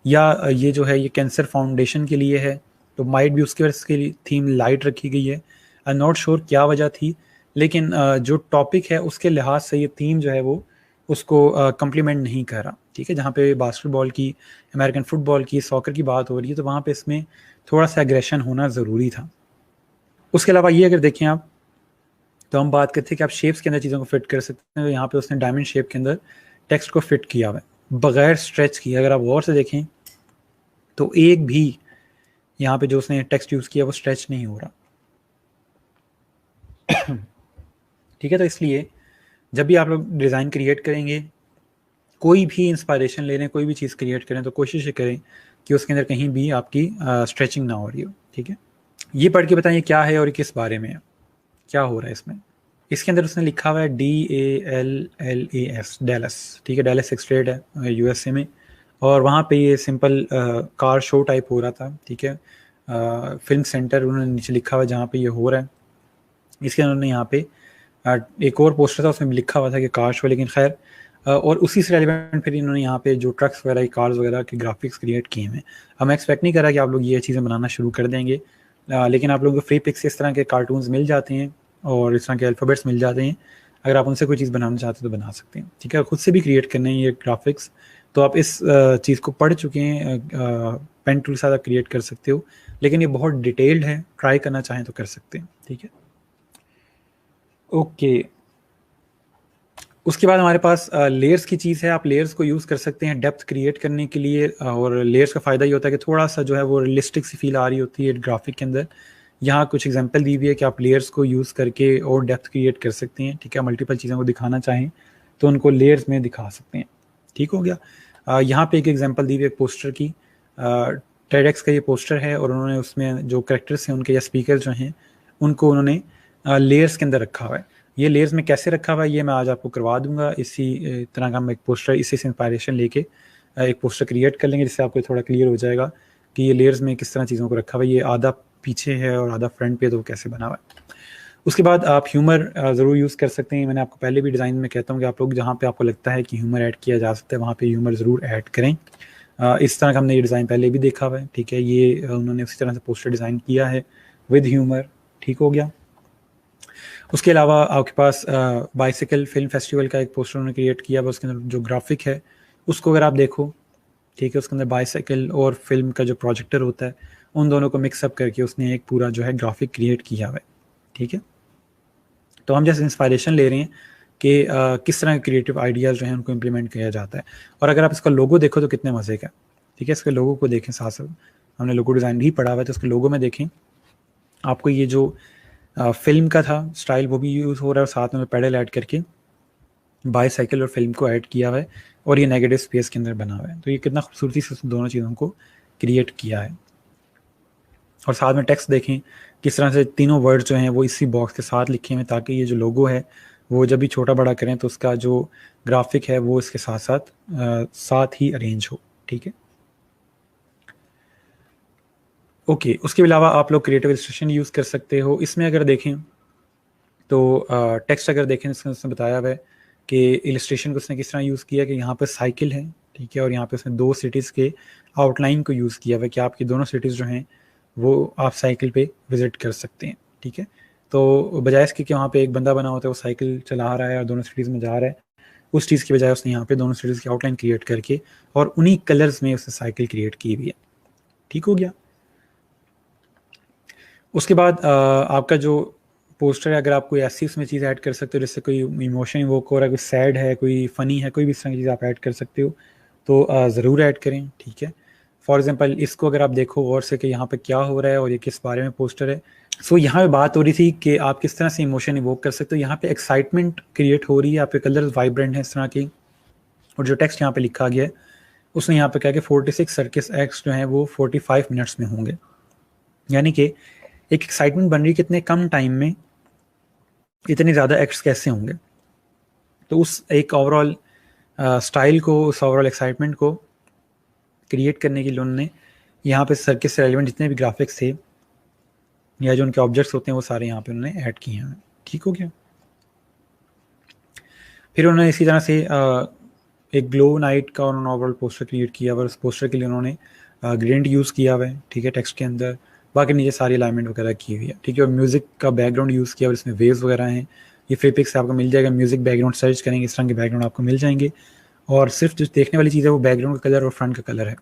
या ये जो है ये कैंसर फाउंडेशन के लिए है, तो माइट भी उसकी वजह से थीम लाइट रखी गई है। आई एम नॉट श्योर क्या वजह थी, लेकिन जो टॉपिक है उसके लिहाज से ये थीम जो है वो उसको कम्प्लीमेंट नहीं कर रहा, ठीक है। जहाँ पे बास्केटबॉल की, अमेरिकन फुटबॉल की, सॉकर की बात हो रही है, तो वहाँ पे इसमें थोड़ा सा एग्रेशन होना ज़रूरी था। उसके अलावा ये अगर देखें आप, तो हम बात करते हैं कि आप शेप्स के अंदर चीज़ों को फिट कर सकते हैं। यहाँ पे उसने डायमंड शेप के अंदर टेक्स्ट को फिट किया हुआ है बगैर स्ट्रेच किए। अगर आप गौर से देखें तो एक भी यहाँ पे जो उसने टेक्स्ट यूज़ किया वो स्ट्रेच नहीं हो रहा, ठीक है। तो इसलिए जब भी आप लोग डिज़ाइन क्रिएट करेंगे, कोई भी इंस्पायरेशन ले लें, कोई भी चीज़ क्रिएट करें, तो कोशिश करें कि उसके अंदर कहीं भी आपकी स्ट्रेचिंग ना हो रही हो, ठीक है। ये पढ़ के बताइए क्या है और किस बारे में है, क्या हो रहा है इसमें। इसके अंदर उसने लिखा हुआ है DALLAS, डैलस, ठीक है। डैलस एक स्टेट है USA में, और वहाँ पे ये सिंपल कार शो टाइप हो रहा था, ठीक है। फिल्म सेंटर उन्होंने नीचे लिखा हुआ है जहाँ पे ये हो रहा है। इसके उन्होंने यहाँ पे एक और पोस्टर था उसमें लिखा हुआ था कि कार शो, लेकिन खैर और उसी से रेलिवेंट फिर इन्होंने यहाँ पे जो ट्रक्स वगैरह, कार्स वगैरह के ग्राफिक्स क्रिएट किए हैं। अब मैं एक्सपेक्ट नहीं कर रहा कि आप लोग ये चीज़ें बनाना शुरू कर देंगे, लेकिन आप लोगों को फ्री पिक्स इस तरह के कार्टून्स मिल जाते हैं और इस तरह के अल्फ़ाबेट्स मिल जाते हैं। अगर आप उनसे कोई चीज़ बनाना चाहते हैं तो बना सकते हैं, ठीक है। खुद से भी क्रिएट करने हैं ये ग्राफिक्स, तो आप इस चीज़ को पढ़ चुके हैं, पेन टूल से क्रिएट कर सकते हो, लेकिन ये बहुत डिटेल्ड है, ट्राई करना चाहें तो कर सकते हैं, ठीक है। ओके, उसके बाद हमारे पास लेयर्स की चीज़ है। आप लेयर्स को यूज़ कर सकते हैं डेप्थ क्रिएट करने के लिए, और लेयर्स का फ़ायदा ये होता है कि थोड़ा सा जो है वो रियलिस्टिक सी फील आ रही होती है ग्राफिक के अंदर। यहाँ कुछ एग्जांपल दी हुई है कि आप लेयर्स को यूज़ करके और डेप्थ क्रिएट कर सकते हैं, ठीक है। मल्टीपल चीज़ों को दिखाना चाहें तो उनको लेयर्स में दिखा सकते हैं, ठीक हो गया। यहाँ पे एक एग्जांपल दी हुई है पोस्टर की, टेडेक्स का ये पोस्टर है, और उन्होंने उसमें जो करेक्टर्स हैं उनके या स्पीकर जो हैं उनको उन्होंने लेयर्स के अंदर रखा हुआ है। ये लेयर्स में कैसे रखा हुआ है ये मैं आज आपको करवा दूंगा। इसी तरह का हम एक पोस्टर इसी से इंस्पायरेशन लेके एक पोस्टर क्रिएट कर लेंगे जिससे आपको थोड़ा क्लियर हो जाएगा कि ये लेयर्स में किस तरह चीज़ों को रखा हुआ है, ये आधा पीछे है और आधा फ्रंट पे, तो कैसे बना हुआ है। उसके बाद आप ह्यूमर ज़रूर यूज़ कर सकते हैं। मैंने आपको पहले भी डिज़ाइन में कहता हूँ कि आप लोग जहाँ पे आपको लगता है कि ह्यूमर ऐड किया जा सकता है वहाँ पे ह्यूमर ज़रूर ऐड करें। इस तरह का हमने ये डिज़ाइन पहले भी देखा हुआ है, ठीक है। ये उन्होंने उसी तरह से पोस्टर डिज़ाइन किया है विद ह्यूमर, ठीक हो गया। उसके अलावा आपके पास बाइसिकल फिल्म फेस्टिवल का एक पोस्टर उन्होंने क्रिएट किया हुआ, उसके अंदर जो ग्राफिक है उसको अगर आप देखो, ठीक है, उसके अंदर बाइसाइकिल और फिल्म का जो प्रोजेक्टर होता है उन दोनों को मिक्सअप करके उसने एक पूरा जो है ग्राफिक क्रिएट किया हुआ है, ठीक है। तो हम जैसे इंस्पायरेशन ले रहे हैं कि किस तरह के क्रिएटिव आइडियाज़ जो हैं उनको इम्प्लीमेंट किया जाता है। और अगर आप इसका लोगो देखो तो कितने मज़े का, ठीक है। इसके लोगो को देखें, साथ साथ हमने लोगो डिज़ाइन भी पढ़ा हुआ है, तो उसके लोगो में देखें आपको ये जो फिल्म का था स्टाइल वो भी यूज़ हो रहा है, और साथ में पैडल ऐड करके बाईसाइकिल और फिल्म को ऐड किया हुआ है, और ये नेगेटिव स्पेस के अंदर बना हुआ है। तो ये कितना खूबसूरती से दोनों चीज़ों को क्रिएट किया है। और साथ में टेक्स्ट देखें किस तरह से तीनों वर्ड जो हैं वो इसी बॉक्स के साथ लिखे हुए हैं, ताकि ये जो लोगो है वो जब भी छोटा बड़ा करें तो उसका जो ग्राफिक है वो इसके साथ साथ साथ ही अरेंज हो, ठीक है। ओके, उसके अलावा आप लोग क्रिएटिव इलस्ट्रेशन यूज़ कर सकते हो। इसमें अगर देखें तो टेक्स्ट अगर देखें इसमें उसने बताया हुआ है कि इलस्ट्रेशन को उसने किस तरह यूज़ किया, कि यहाँ पर साइकिल है, ठीक है, और यहाँ पे उसने दो सिटीज़ के आउटलाइन को यूज़ किया हुआ है कि आपकी दोनों सिटीज़ जो हैं वो आप साइकिल पे विज़िट कर सकते हैं, ठीक है। तो बजाय इसके कि वहाँ पे एक बंदा बना होता है वो साइकिल चला रहा है और दोनों सिटीज़ में जा रहा है, उस चीज़ की बजाय उसने यहाँ पे दोनों सिटीज़ की आउटलाइन क्रिएट करके और उन्हीं कलर्स में उसने साइकिल क्रिएट की हुई है, ठीक हो गया। उसके बाद आपका जो पोस्टर है, अगर आप कोई ऐसी उसमें चीज़ ऐड कर सकते हो जिससे कोई इमोशन इवोक हो रहा है, कोई सैड है, कोई फ़नी है, कोई भी इस तरह की चीज़ आप ऐड कर सकते हो, तो ज़रूर ऐड करें, ठीक है। फॉर एग्जांपल इसको अगर आप देखो गौर से कि यहाँ पे क्या हो रहा है और ये किस बारे में पोस्टर है। सो यहाँ पे बात हो रही थी कि आप किस तरह से इमोशन इवोक कर सकते हो। यहाँ पे एक्साइटमेंट क्रिएट हो रही है, आपके कलर्स वाइब्रेंट हैं इस तरह की, और जो टेक्स्ट यहाँ पे लिखा गया है उसने यहाँ पे कहा कि 46 सर्कस एक्ट्स जो हैं वो 45 मिनट्स में होंगे, यानी कि एक एक्साइटमेंट बन रही है कितने कम टाइम में इतने ज़्यादा एक्ट्स कैसे होंगे। तो उस एक ओवरऑल स्टाइल को, उस ओवरऑल एक्साइटमेंट को क्रिएट करने के लिए उन्होंने यहाँ पे सर्किस से रेलिवेंट जितने भी ग्राफिक्स थे या जो उनके ऑब्जेक्ट्स होते हैं वो सारे यहाँ पे उन्होंने ऐड किए हैं, ठीक हो गया। फिर उन्होंने इसी तरह से एक ग्लो नाइट का उन्होंने ओवरऑल पोस्टर क्रिएट किया हुआ, उस पोस्टर के लिए उन्होंने ग्रेडिएंट यूज़ किया हुआ है, ठीक है, टेक्स्ट के अंदर। बाकी नीचे सारी अलाइनमेंट वगैरह की हुई है, ठीक है। और म्यूज़िक का बैकग्राउंड यूज़ किया और इसमें वेव्स वगैरह हैं। ये फ्रीपिक्स से आपको मिल जाएगा, म्यूज़िक बैकग्राउंड सर्च करेंगे इस तरह के बैकग्राउंड आपको मिल जाएंगे। और सिर्फ जो देखने वाली चीज़ है वो बैकग्राउंड का कलर और फ्रंट का कलर है,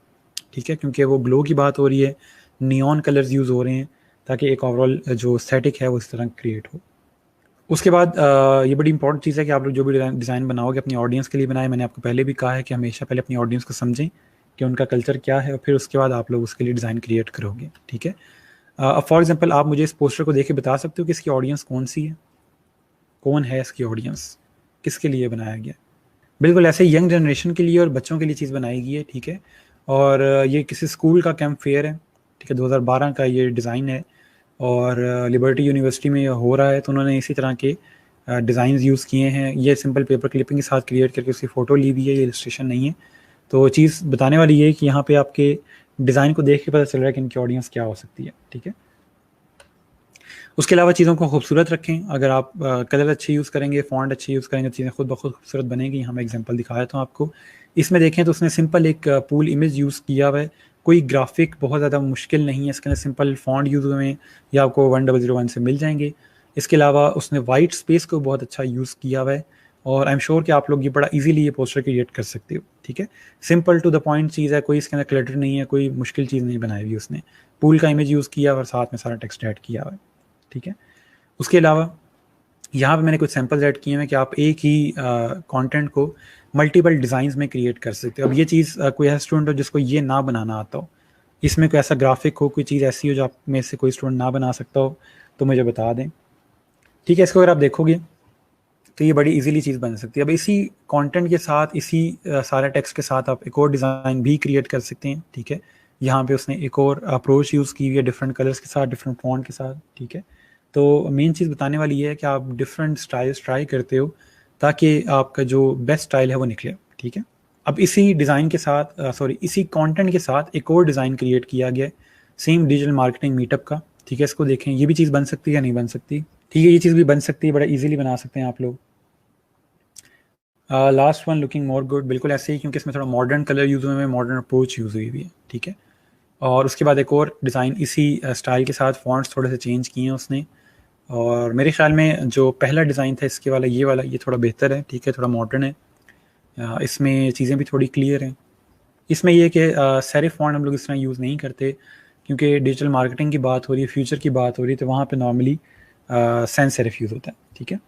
ठीक है, क्योंकि वो ग्लो की बात हो रही है, नियॉन कलर्स यूज़ हो रहे हैं ताकि एक ओवरऑल जो एस्थेटिक है वो इस तरह क्रिएट हो। उसके बाद ये बड़ी इंपॉर्टेंट चीज़ है कि आप लोग जो भी डिज़ाइन बनाओगे अपनी ऑडियंस के लिए बनाए। मैंने आपको पहले भी कहा है कि हमेशा पहले अपनी ऑडियंस को समझें कि उनका कल्चर क्या है और फिर उसके बाद आप लोग उसके लिए डिज़ाइन क्रिएट करोगे, ठीक है। फॉर एग्जांपल आप मुझे इस पोस्टर को देख के बता सकते हो कि इसकी ऑडियंस कौन सी है, कौन है इसकी ऑडियंस, किसके लिए बनाया गया। बिल्कुल ऐसे यंग जनरेशन के लिए और बच्चों के लिए चीज़ बनाई गई है, ठीक है। और ये किसी स्कूल का कैंप फेयर है, ठीक है, 2012 का ये डिज़ाइन है और लिबर्टी यूनिवर्सिटी में हो रहा है। तो उन्होंने इसी तरह के डिज़ाइन यूज़ किए हैं। ये सिंपल पेपर क्लिपिंग के साथ क्रिएट करके उसकी फ़ोटो ली हुई है, ये इलस्ट्रेशन नहीं है। तो चीज़ बताने वाली ये है कि यहाँ पे आपके डिज़ाइन को देख के पता चल रहा है कि इनकी ऑडियंस क्या हो सकती है, ठीक है। उसके अलावा चीज़ों को खूबसूरत रखें। अगर आप कलर अच्छे यूज़ करेंगे, फ़ॉन्ट अच्छे यूज़ करेंगे, चीज़ें खुद ब खुद खूबसूरत बनेंगी। यहाँ मैं एग्जांपल दिखाया था आपको। इसमें देखें तो उसने सिंपल एक पूल इमेज यूज़ किया हुआ है, कोई ग्राफिक बहुत ज़्यादा मुश्किल नहीं है, इसके अंदर सिंपल फ़ॉन्ट यूज़ हुए हैं, ये आपको 1001 से मिल जाएंगे। इसके अलावा उसने वाइट स्पेस को बहुत अच्छा यूज़ किया हुआ है और आई एम श्योर कि आप लोग ये बड़ा ईजिली ये पोस्टर क्रिएट कर सकते हो, ठीक है। सिंपल टू द पॉइंट चीज़ है, कोई इसके अंदर क्लटर नहीं है, कोई मुश्किल चीज़ नहीं बनाई हुई उसने। पूल का इमेज यूज़ किया और साथ में सारा टेक्स्ट ऐड किया हुआ है, ठीक है। उसके अलावा यहाँ पे मैंने कुछ सैम्पल्स ऐड किए हैं कि आप एक ही कंटेंट को मल्टीपल डिज़ाइंस में क्रिएट कर सकते हो। अब ये चीज़ कोई ऐसा स्टूडेंट हो जिसको ये ना बनाना आता हो, इसमें कोई ऐसा ग्राफिक हो, कोई चीज़ ऐसी हो जो आप में से कोई स्टूडेंट ना बना सकता हो, तो मुझे बता दें, ठीक है। इसको अगर आप देखोगे तो ये बड़ी इजीली चीज़ बन सकती है। अब इसी कंटेंट के साथ, इसी सारे टेक्स्ट के साथ आप एक और डिज़ाइन भी क्रिएट कर सकते हैं, ठीक है। यहाँ पे उसने एक और अप्रोच यूज़ की हुई है डिफरेंट कलर्स के साथ, डिफरेंट फॉन्ट के साथ, ठीक है। तो मेन चीज़ बताने वाली ये है कि आप डिफरेंट स्टाइल्स ट्राई करते हो ताकि आपका जो बेस्ट स्टाइल है वो निकले, ठीक है। अब इसी डिज़ाइन के साथ इसी कंटेंट के साथ एक और डिज़ाइन क्रिएट किया गया है सेम डिजिटल मार्केटिंग मीटअप का, ठीक है। इसको देखें, ये भी चीज़ बन सकती है या नहीं बन सकती, ठीक है, ये चीज़ भी बन सकती है, बड़ा इजीली बना सकते हैं आप लोग। Last one looking more good, बिल्कुल ऐसे ही, क्योंकि इसमें थोड़ा मॉडर्न कलर यूज़ हुए हैं, मॉडर्न अप्रोच यूज़ हुई हुई है, ठीक है। और उसके बाद एक और डिज़ाइन इसी स्टाइल के साथ फॉन्ट्स थोड़े से चेंज किए हैं उसने, और मेरे ख्याल में जो पहला डिज़ाइन था इसके वाला, ये थोड़ा बेहतर है, ठीक है, थोड़ा मॉडर्न है, इसमें चीज़ें भी थोड़ी क्लियर हैं। इसमें ये कि सेरिफ फॉन्ट हम लोग इस तरह यूज़ नहीं करते, क्योंकि डिजिटल मार्केटिंग की बात हो रही है, फ्यूचर की बात हो रही है, तो वहाँ पे नॉर्मली सैंस सेरिफ यूज़ होता है, ठीक है।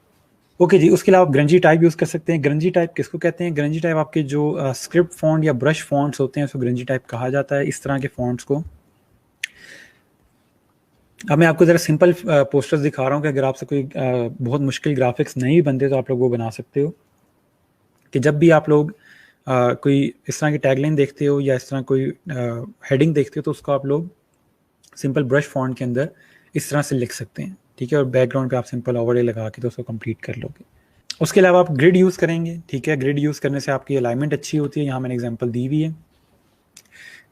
ओके जी, उसके अलावा आप ग्रंजी टाइप यूज़ कर सकते हैं। ग्रंजी टाइप किसको कहते हैं? ग्रंजी टाइप आपके जो स्क्रिप्ट फॉन्ट या ब्रश फॉन्ट्स होते हैं उसको ग्रंजी टाइप कहा जाता है, इस तरह के फॉन्ट्स को। अब मैं आपको ज़रा सिंपल पोस्टर्स दिखा रहा हूँ कि अगर आपसे कोई बहुत मुश्किल ग्राफिक्स नहीं बनते तो आप लोग वो बना सकते हो, कि जब भी आप लोग कोई इस तरह की टैगलाइन देखते हो या इस तरह कोई हेडिंग देखते हो तो उसको आप लोग सिंपल ब्रश फॉन्ट के अंदर इस तरह से लिख सकते हैं, ठीक है, और बैकग्राउंड पे आप सिंपल ओवरले लगा के तो उसको कंप्लीट कर लोगे। उसके अलावा आप ग्रिड यूज़ करेंगे, ठीक है, ग्रिड यूज़ करने से आपकी अलाइनमेंट अच्छी होती है, यहाँ मैंने एग्जांपल दी हुई है।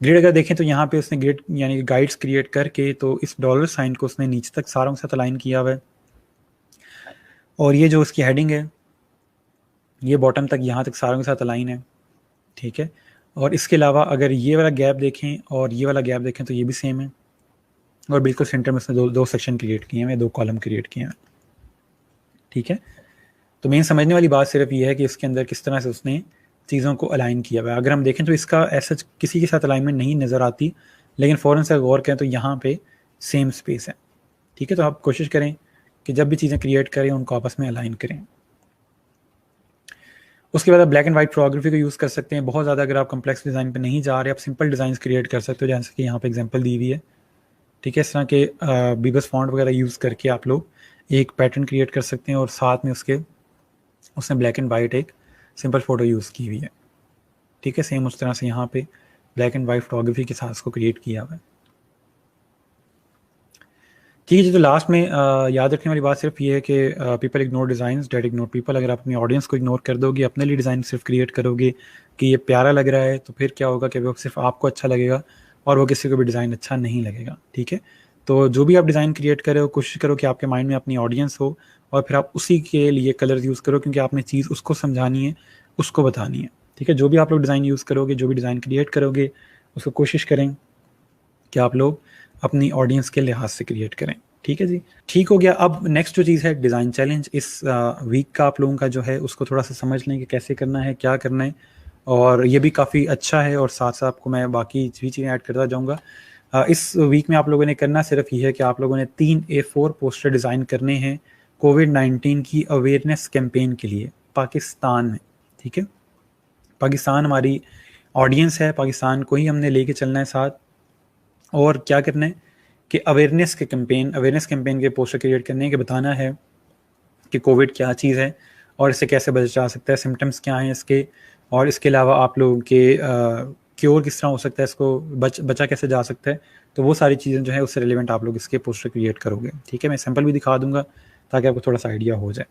ग्रिड अगर देखें तो यहाँ पे उसने ग्रिड यानी गाइड्स क्रिएट करके तो इस डॉलर साइन को उसने नीचे तक सारों के साथ अलाइन किया हुआ है, और ये जो उसकी हेडिंग है ये बॉटम तक यहाँ तक सारों के साथ अलाइन है, ठीक है। और इसके अलावा अगर ये वाला गैप देखें और ये वाला गैप देखें तो ये भी सेम है, और बिल्कुल सेंटर में उसने दो सेक्शन क्रिएट किए हैं, दो कॉलम क्रिएट किए हैं, ठीक है। तो मेन समझने वाली बात सिर्फ ये है कि इसके अंदर किस तरह से उसने चीज़ों को अलाइन किया हुआ है। अगर हम देखें तो इसका ऐसा किसी के साथ अलाइनमेंट नहीं नज़र आती, लेकिन फ़ौरन से गौर करें तो यहाँ पे सेम स्पेस है, ठीक है। तो आप कोशिश करें कि जब भी चीज़ें क्रिएट करें उनको आपस में अलाइन करें। उसके बाद आप ब्लैक एंड वाइट फोटोग्राफी को यूज़ कर सकते हैं। बहुत ज़्यादा अगर आप कम्प्लेक्स डिज़ाइन पे नहीं जा रहे, आप सिंपल डिज़ाइन क्रिएट कर सकते हो, जैसे कि यहाँ पे एग्जांपल दी हुई है, ठीक है। इस तरह के बीबस फॉन्ट वगैरह यूज़ करके आप लोग एक पैटर्न क्रिएट कर सकते हैं, और साथ में उसने ब्लैक एंड वाइट एक सिंपल फ़ोटो यूज़ की हुई है, ठीक है। सेम उस तरह से यहाँ पे ब्लैक एंड वाइट फोटोग्राफी के साथ उसको क्रिएट किया हुआ है, ठीक है जी। तो लास्ट में याद रखने वाली बात सिर्फ ये है कि people ignore designs that ignore people. अगर आप अपनी ऑडियंस को इग्नोर कर दोगे, अपने लिए डिज़ाइन सिर्फ क्रिएट करोगे कि ये प्यारा लग रहा है, तो फिर क्या होगा कि वो सिर्फ आपको अच्छा लगेगा और वो किसी को भी डिज़ाइन अच्छा नहीं लगेगा, ठीक है। तो जो भी आप डिज़ाइन क्रिएट करें हो, कोशिश करो कि आपके माइंड में अपनी ऑडियंस हो, और फिर आप उसी के लिए कलर यूज़ करो, क्योंकि आपने चीज़ उसको समझानी है, उसको बतानी है, ठीक है। जो भी आप लोग डिज़ाइन यूज़ करोगे, जो भी डिज़ाइन क्रिएट करोगे, उसको कोशिश करें कि आप लोग अपनी ऑडियंस के लिहाज से क्रिएट करें, ठीक है जी। ठीक हो गया। अब नेक्स्ट जो चीज़ है डिज़ाइन चैलेंज, इस वीक का आप लोगों का जो है उसको थोड़ा सा समझ लें कि कैसे करना है, क्या करना है, और ये भी काफ़ी अच्छा है, और साथ साथ आपको मैं बाकी भी चीज़ें ऐड करता जाऊँगा। इस वीक में आप लोगों ने करना सिर्फ ये है कि आप लोगों ने 3 A4 पोस्टर डिज़ाइन करने हैं कोविड-19 की अवेयरनेस कैंपेन के लिए पाकिस्तान में, ठीक है। पाकिस्तान हमारी ऑडियंस है, पाकिस्तान को ही हमने लेके चलना है साथ, और क्या करना है कि अवेयरनेस कैंपेन के पोस्टर क्रिएट करने के, बताना है कि कोविड क्या चीज़ है और इससे कैसे बचा जा सकता है, सिम्टम्स क्या हैं इसके, और इसके अलावा आप लोगों के क्योर किस तरह हो सकता है, इसको बचा कैसे जा सकता है। तो वो सारी चीज़ें जो है उससे रिलेवेंट आप लोग इसके पोस्टर क्रिएट करोगे, ठीक है। मैं सैम्पल भी दिखा दूंगा ताकि आपको थोड़ा सा आइडिया हो जाए।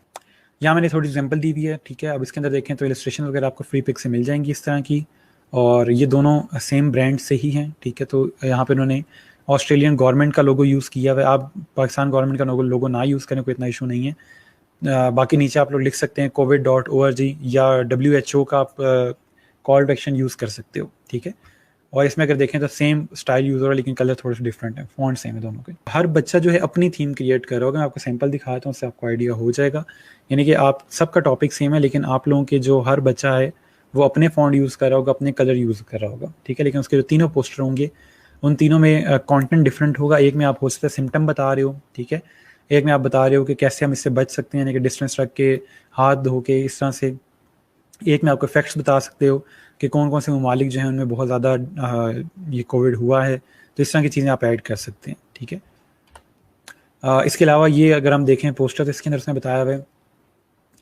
यहाँ मैंने थोड़ी एग्जाम्पल दी हुई है, ठीक है। अब इसके अंदर देखें तो इलस्ट्रेशन वगैरह आपको फ्री पिक से मिल जाएंगी इस तरह की, और ये दोनों सेम ब्रांड से ही हैं, ठीक है। तो यहाँ पे उन्होंने ऑस्ट्रेलियन गवर्नमेंट का लोगो यूज़ किया हुआ है। आप पाकिस्तान गवर्नमेंट का लोगो ना यूज़ करें, कोई इतना इशू नहीं है। बाकी नीचे आप लोग लिख सकते हैं covid.org या WHO का आप कॉल टू एक्शन यूज़ कर सकते हो, ठीक है। और इसमें अगर देखें तो सेम स्टाइल यूज़ हो रहा है, लेकिन कलर थोड़े से डिफरेंट है, फॉन्ट सेम है दोनों के। हर बच्चा जो है अपनी थीम क्रिएट कर रहा होगा। मैं आपको सैंपल दिखाता हूँ, उससे आपको आइडिया हो जाएगा। यानी कि आप सबका टॉपिक सेम है, लेकिन आप लोगों के जो हर बच्चा है वो अपने फॉन्ट यूज़ कर रहा होगा, अपने कलर यूज़ कर रहा होगा, ठीक है। लेकिन उसके जो तीनों पोस्टर होंगे उन तीनों में कंटेंट डिफरेंट होगा। एक में आप हो सकता है सिम्टम बता रहे हो, ठीक है। एक में आप बता रहे हो कि कैसे हम इससे बच सकते हैं, यानी कि डिस्टेंस रख के, हाथ धो के, इस तरह से। एक में आपको फैक्ट्स बता सकते हो कि कौन कौन से ममालिक जो हैं उनमें बहुत ज़्यादा ये कोविड हुआ है, तो इस तरह की चीज़ें आप ऐड कर सकते हैं, ठीक है। इसके अलावा ये अगर हम देखें पोस्टर, तो इसके अंदर उसने बताया हुआ है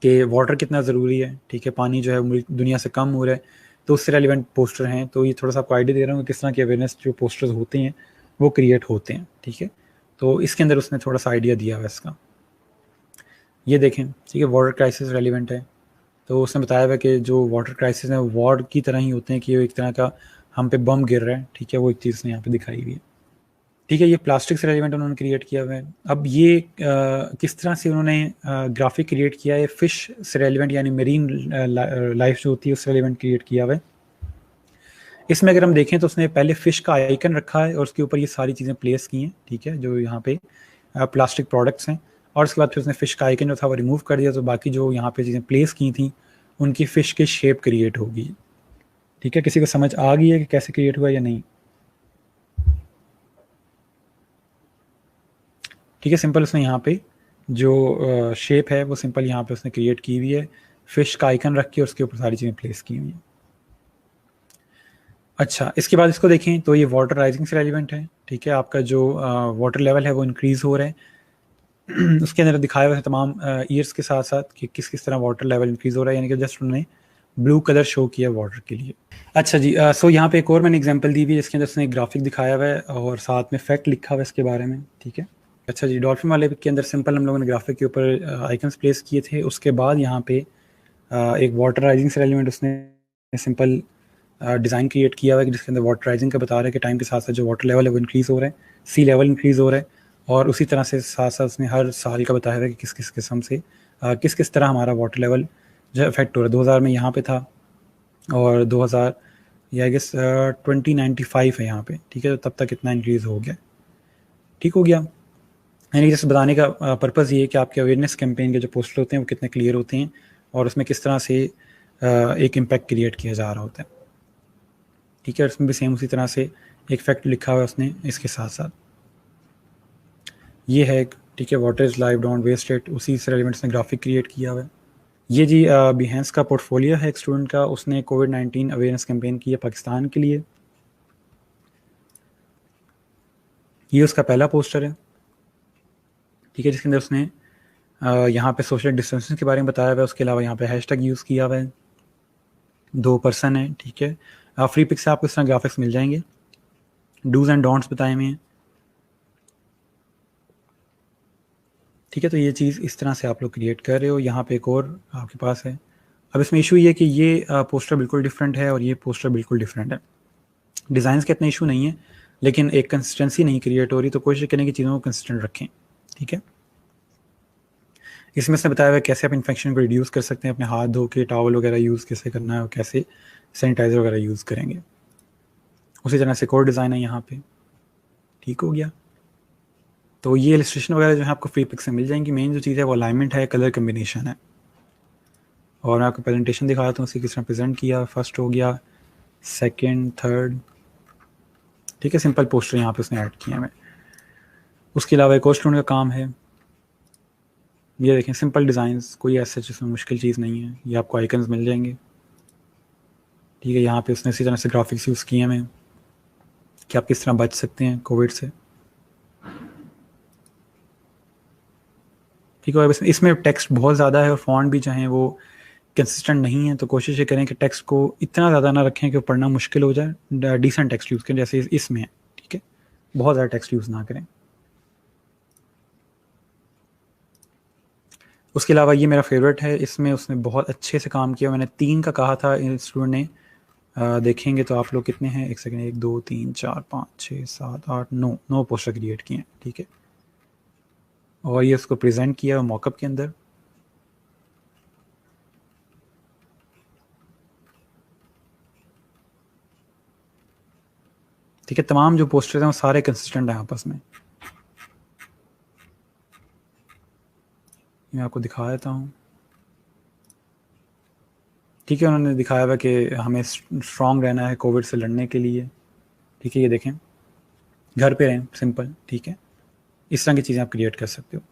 कि वाटर कितना ज़रूरी है, ठीक है। पानी जो है दुनिया से कम हो रहा है, तो उससे रेलिवेंट पोस्टर हैं। तो ये थोड़ा सा आपको आइडिया दे रहा हूँ कि किस तरह की अवेयरनेस जो पोस्टर्स होते हैं वो क्रिएट होते हैं, ठीक है। तो इसके अंदर उसने थोड़ा सा आइडिया दिया हुआ है इसका, ये देखें, ठीक है। वाटर क्राइसिस रेलिवेंट है, तो उसने बताया हुआ कि जो वाटर क्राइसिस है वॉर की तरह ही होते हैं कि एक तरह का हम पे बम गिर रहा है, ठीक है, वो एक चीज़ ने यहाँ पे दिखाई हुई है। ठीक है, ये प्लास्टिक से रेलिवेंट उन्होंने क्रिएट किया हुआ है। अब ये किस तरह से उन्होंने ग्राफिक क्रिएट किया है, फिश से रेलिवेंट यानी मेरीन लाइफ जो होती है उससे रेलिवेंट क्रिएट किया हुआ है। इसमें अगर हम देखें तो उसने पहले फिश का आइकन रखा है और उसके ऊपर ये सारी चीज़ें प्लेस की हैं, ठीक है, जो यहाँ पे प्लास्टिक प्रोडक्ट्स हैं, और उसके बाद फिर उसने फिश का आइकन जो था वो रिमूव कर दिया, तो बाकी जो यहाँ पे चीज़ें प्लेस की थी उनकी फिश की शेप क्रिएट होगी। ठीक है, किसी को समझ आ गई है कि कैसे क्रिएट हुआ या नहीं? ठीक है, सिंपल उसने यहाँ पे जो शेप है वो सिंपल यहाँ पे उसने क्रिएट की हुई है, फिश का आइकन रख के उसके ऊपर सारी चीज़ें प्लेस की हुई हैं। अच्छा, इसके बाद इसको देखें तो ये वाटर राइजिंग से रेलिवेंट है। ठीक है, आपका जो वाटर लेवल है वो इंक्रीज़ हो रहा है। उसके अंदर दिखाया हुआ है तमाम ईयर्स के साथ साथ कि किस किस तरह वाटर लेवल इंक्रीज़ हो रहा है, यानी कि जस्ट उन्होंने ब्लू कलर शो किया वाटर के लिए। अच्छा जी, सो यहाँ पे एक और मैंने एग्जांपल दी हुई है जिसके अंदर उसने ग्राफिक दिखाया हुआ है और साथ में फैक्ट लिखा हुआ है इसके बारे में। ठीक है, अच्छा जी, डॉल्फिन वाले के अंदर सिंपल हम लोगों ने ग्राफिक के ऊपर आइकन्स प्लेस किए थे। उसके बाद यहाँ पे एक वाटर राइजिंग से रेलिवेंट उसने सिंपल डिज़ाइन क्रिएट किया हुआ है जिसके अंदर वाटर राइजिंग का बता रहा है कि टाइम के साथ साथ जो वाटर लेवल है वो इंक्रीज़ हो रहा है, सी लेवल इंक्रीज़ हो रहा है, और उसी तरह से साथ साथ उसने हर साल का बताया हुआ है कि किस किस किस्म से किस किस तरह हमारा वाटर लेवल जो इफेक्ट हो रहा है। 2000 में यहाँ पे था और 2000 या आई गेस 2095 है यहाँ पे। ठीक है, तो तब तक इतना इंक्रीज़ हो गया, ठीक हो गया। यानी जैसे बताने का पर्पज़ ये है कि आपके अवेयरनेस कैंपेन के जो पोस्टर होते हैं वो कितने क्लियर होते हैं और उसमें किस तरह से एक इम्पैक्ट क्रिएट किया जा रहा होता है। ठीक है, उसमें भी सेम उसी तरह से एक फैक्ट लिखा हुआ है उसने इसके साथ साथ। ये है, ठीक है, water is life, don't waste it, उसी से रेलिवेंट ने ग्राफिक क्रिएट किया हुआ है। ये जी बिहेंस का पोर्टफोलियो है एक स्टूडेंट का, उसने कोविड-19 अवेयरनेस कैंपेन किया पाकिस्तान के लिए। ये उसका पहला पोस्टर है, ठीक है, जिसके अंदर उसने यहाँ पे सोशल डिस्टेंसिंग के बारे में बताया हुआ है। उसके अलावा यहाँ पे हैशटैग यूज़ किया हुआ है, 2 पर्सन है। ठीक है, फ्री पिक से आपको इस तरह ग्राफिक्स मिल जाएंगे, डूज एंड डोंट्स बताए हुए हैं। ठीक है, तो ये चीज़ इस तरह से आप लोग क्रिएट कर रहे हो। यहाँ पे एक और आपके पास है। अब इसमें इशू ये है कि ये पोस्टर बिल्कुल डिफरेंट है और ये पोस्टर बिल्कुल डिफरेंट है। डिज़ाइंस का इतना इशू नहीं है, लेकिन एक कंसिस्टेंसी नहीं क्रिएट हो रही, तो कोशिश करें कि चीज़ों को कंसिस्टेंट रखें। ठीक है, इसमें से बताया हुआ है कैसे आप इन्फेक्शन को रिड्यूस कर सकते हैं, अपने हाथ धो के टॉवल वगैरह यूज़ कैसे करना है और कैसे सैनिटाइज़र वगैरह यूज़ करेंगे। उसी तरह से कोर डिज़ाइन है यहाँ पे, ठीक हो गया। तो ये इलस्ट्रेशन वगैरह जो है आपको फ्री पिक से मिल जाएंगी। मेन जो चीज़ है वो अलाइनमेंट है, कलर कम्बिनेशन है। और मैं आपको प्रेजेंटेशन दिखाता हूँ उसे किस तरह प्रेजेंट किया। फर्स्ट हो गया, सेकंड, थर्ड। ठीक है, सिंपल पोस्टर यहाँ पे उसने ऐड किया है। उसके अलावा एक और स्टूडेंट का काम है, ये देखें, सिंपल डिज़ाइंस, कोई ऐसा जिसमें मुश्किल चीज़ नहीं है। ये आपको आइकन्स मिल जाएंगे। ठीक है, यहाँ पे उसने इसी तरह से ग्राफिक्स यूज़ किए हैं कि आप किस तरह बच सकते हैं कोविड से। ठीक है, इसमें टेक्स्ट बहुत ज़्यादा है और फॉन्ट भी जो है वो कंसिस्टेंट नहीं है, तो कोशिश ये करें कि टेक्स्ट को इतना ज़्यादा ना रखें कि पढ़ना मुश्किल हो जाए। डिसेंट टेक्स्ट यूज़ करें जैसे इसमें है। ठीक है, बहुत ज़्यादा टेक्स्ट यूज़ ना करें। उसके अलावा ये मेरा फेवरेट है, इसमें उसने बहुत अच्छे से काम किया। मैंने 3 का कहा था स्टूडेंट ने, देखेंगे तो आप लोग कितने हैं, एक सेकंड, 1 2 3 4 5 6 7 8 9 पोस्टर क्रिएट किए हैं। ठीक है, और ये उसको प्रेजेंट किया मॉकअप के अंदर। ठीक है, तमाम जो पोस्टर हैं वो सारे कंसिस्टेंट हैं आपस में। मैं आपको दिखा देता हूँ। ठीक है, उन्होंने दिखाया हुआ कि हमें स्ट्रॉन्ग रहना है कोविड से लड़ने के लिए। ठीक है, ये देखें, घर पे रहें, सिंपल। ठीक है, इस तरह की चीज़ें आप क्रिएट कर सकते हो।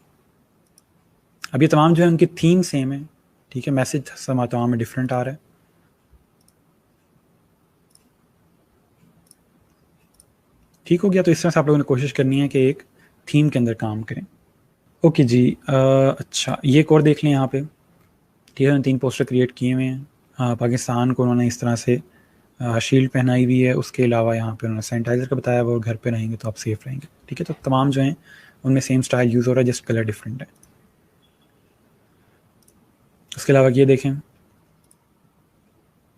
अब ये तमाम जो है उनकी थीम सेम है। ठीक है, मैसेज तमाम में डिफरेंट आ रहा है। ठीक हो गया, तो इस तरह से आप लोगों ने कोशिश करनी है कि एक थीम के अंदर काम करें। ओके जी, अच्छा, ये एक और देख लें यहाँ पे। ठीक है, उन्होंने 3 पोस्टर क्रिएट किए हुए हैं। पाकिस्तान को उन्होंने इस तरह से शील्ड पहनाई हुई है। उसके अलावा यहाँ पे उन्होंने सैनिटाइज़र का बताया हुआ, और घर पे रहेंगे तो आप सेफ़ रहेंगे। ठीक है, तो तमाम जो हैं उनमें सेम स्टाइल यूज़ हो रहा है, जस्ट कलर डिफरेंट है। उसके अलावा ये देखें,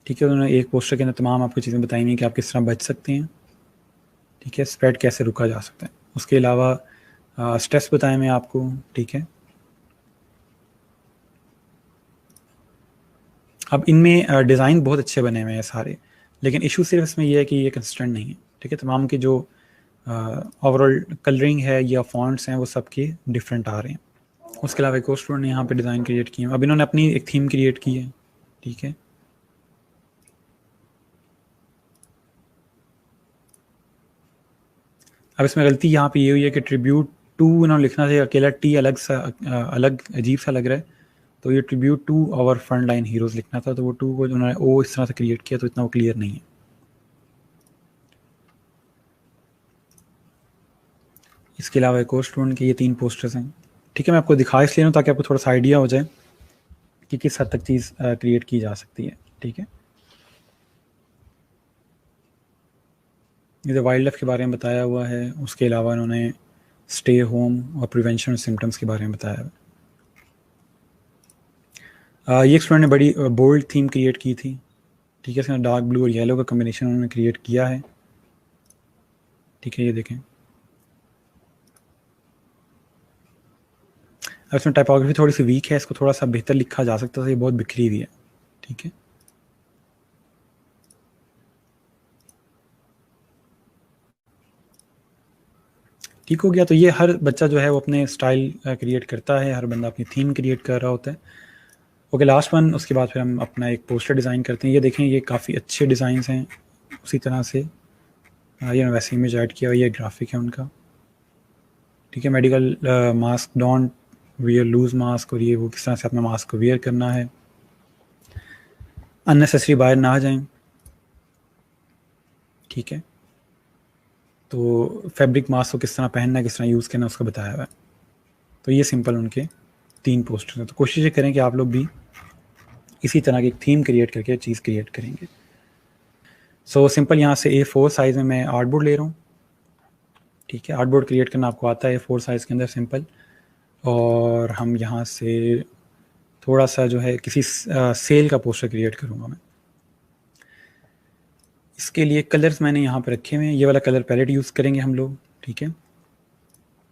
ठीक है, उन्होंने एक पोस्टर के अंदर तमाम आपको चीज़ें बताई हैं कि आप किस तरह बच सकते हैं। ठीक है, स्प्रेड कैसे रुका जा सकता है। उसके अलावा स्टेप्स बताए मैं आपको। ठीक है, अब इनमें डिज़ाइन बहुत अच्छे बने हुए हैं सारे, लेकिन इशू सिर्फ इसमें यह है कि ये कंसिस्टेंट नहीं है। ठीक है, तमाम के जो ओवरऑल कलरिंग है या फॉन्ट्स हैं वो सबके डिफरेंट आ रहे हैं। उसके अलावा एक और स्टूडेंट ने यहाँ पे डिज़ाइन क्रिएट किए हैं। अब इन्होंने अपनी एक थीम क्रिएट की है। ठीक है, अब इसमें गलती यहाँ पे ये हुई है कि ट्रिब्यूट टू इन्होंने लिखना था, अकेला टी अलग सा अलग अजीब सा लग रहा है, तो ये tribute to our front line heroes लिखना था, तो वो टू को उन्होंने ओ इस तरह से क्रिएट किया, तो इतना वो क्लियर नहीं है। इसके अलावा एक और स्टूडेंट के ये 3 पोस्टर्स हैं। ठीक है, मैं आपको दिखा इसलिए हूँ ताकि आपको थोड़ा सा आइडिया हो जाए कि किस हद तक चीज़ क्रिएट की जा सकती है। ठीक है, ये वाइल्ड लाइफ के बारे में बताया हुआ है। उसके अलावा इन्होंने स्टे होम और प्रिवेंशन सिम्टम्स के बारे में बताया है। ये एक स्टूडेंट ने बड़ी बोल्ड थीम क्रिएट की थी। ठीक है, इसमें डार्क ब्लू और येलो का कम्बिनेशन उन्होंने क्रिएट किया है। ठीक है, ये देखें। अब इसमें टाइपोग्राफी थोड़ी सी वीक है, इसको थोड़ा सा बेहतर लिखा जा सकता था, ये बहुत बिखरी हुई है। ठीक है, ठीक हो गया। तो ये हर बच्चा जो है वो अपने स्टाइल क्रिएट करता है, हर बंदा अपनी थीम क्रिएट कर रहा होता है। ओके, लास्ट वन, उसके बाद फिर हम अपना एक पोस्टर डिज़ाइन करते हैं। ये देखें, ये काफ़ी अच्छे डिज़ाइंस हैं। उसी तरह से ये वैसे इमेज ऐड किया हुआ, ये ग्राफिक है उनका। ठीक है, medical mask don't wear loose mask, और ये वो किस तरह से अपना मास्क को वियर करना है, अननेसेसरी बाहर ना जाएं। ठीक है, तो फैब्रिक मास्क को किस तरह पहनना है, किस तरह यूज़ करना है, उसका बताया हुआ है। तो ये सिंपल उनके 3 पोस्टर हैं। तो कोशिश करें कि आप लोग भी इसी तरह की एक थीम क्रिएट करके चीज़ क्रिएट करेंगे। सो सिंपल यहाँ से A4 साइज़ में मैं आर्टबोर्ड ले रहा हूँ। ठीक है, आर्टबोर्ड क्रिएट करना आपको आता है A4 साइज़ के अंदर सिंपल। और हम यहाँ से थोड़ा सा जो है किसी सेल का पोस्टर क्रिएट करूँगा मैं। इसके लिए कलर्स मैंने यहाँ पे रखे हुए हैं। ये वाला कलर पैलेट यूज़ करेंगे हम लोग। ठीक है,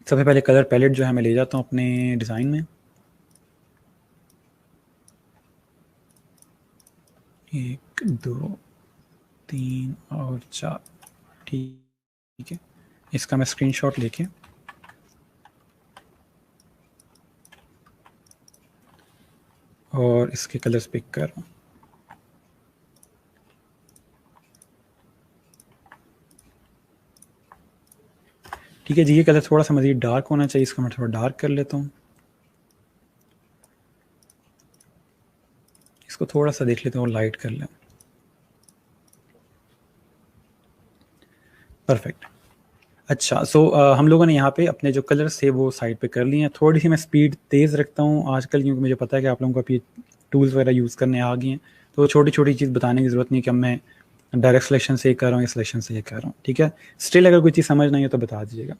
सबसे पहले कलर पैलेट जो है मैं ले जाता हूँ अपने डिज़ाइन में। 1 2 3 और 4। ठीक है, इसका मैं स्क्रीनशॉट लेके और इसके कलर्स पिक कर रहा हूँ। ठीक है जी, ये कलर थोड़ा सा मज़ीद डार्क होना चाहिए, इसको मैं थोड़ा डार्क कर लेता हूँ। इसको थोड़ा सा देख लेते हैं और लाइट कर लें। परफेक्ट। अच्छा, सो हम लोगों ने यहाँ पे अपने जो कलर्स थे वो साइड पे कर लिए हैं। थोड़ी सी मैं स्पीड तेज़ रखता हूँ आजकल, क्योंकि मुझे पता है कि आप लोगों को अभी टूल्स वगैरह यूज़ करने आ गए हैं, तो छोटी छोटी चीज़ बताने की ज़रूरत नहीं कि अब मैं डायरेक्ट सिलेक्शन से ये कर रहा हूँ या सिलेक्शन से ये कर रहा हूँ। ठीक है, स्टिल अगर कोई चीज़ समझ नहीं हो तो बता दीजिएगा।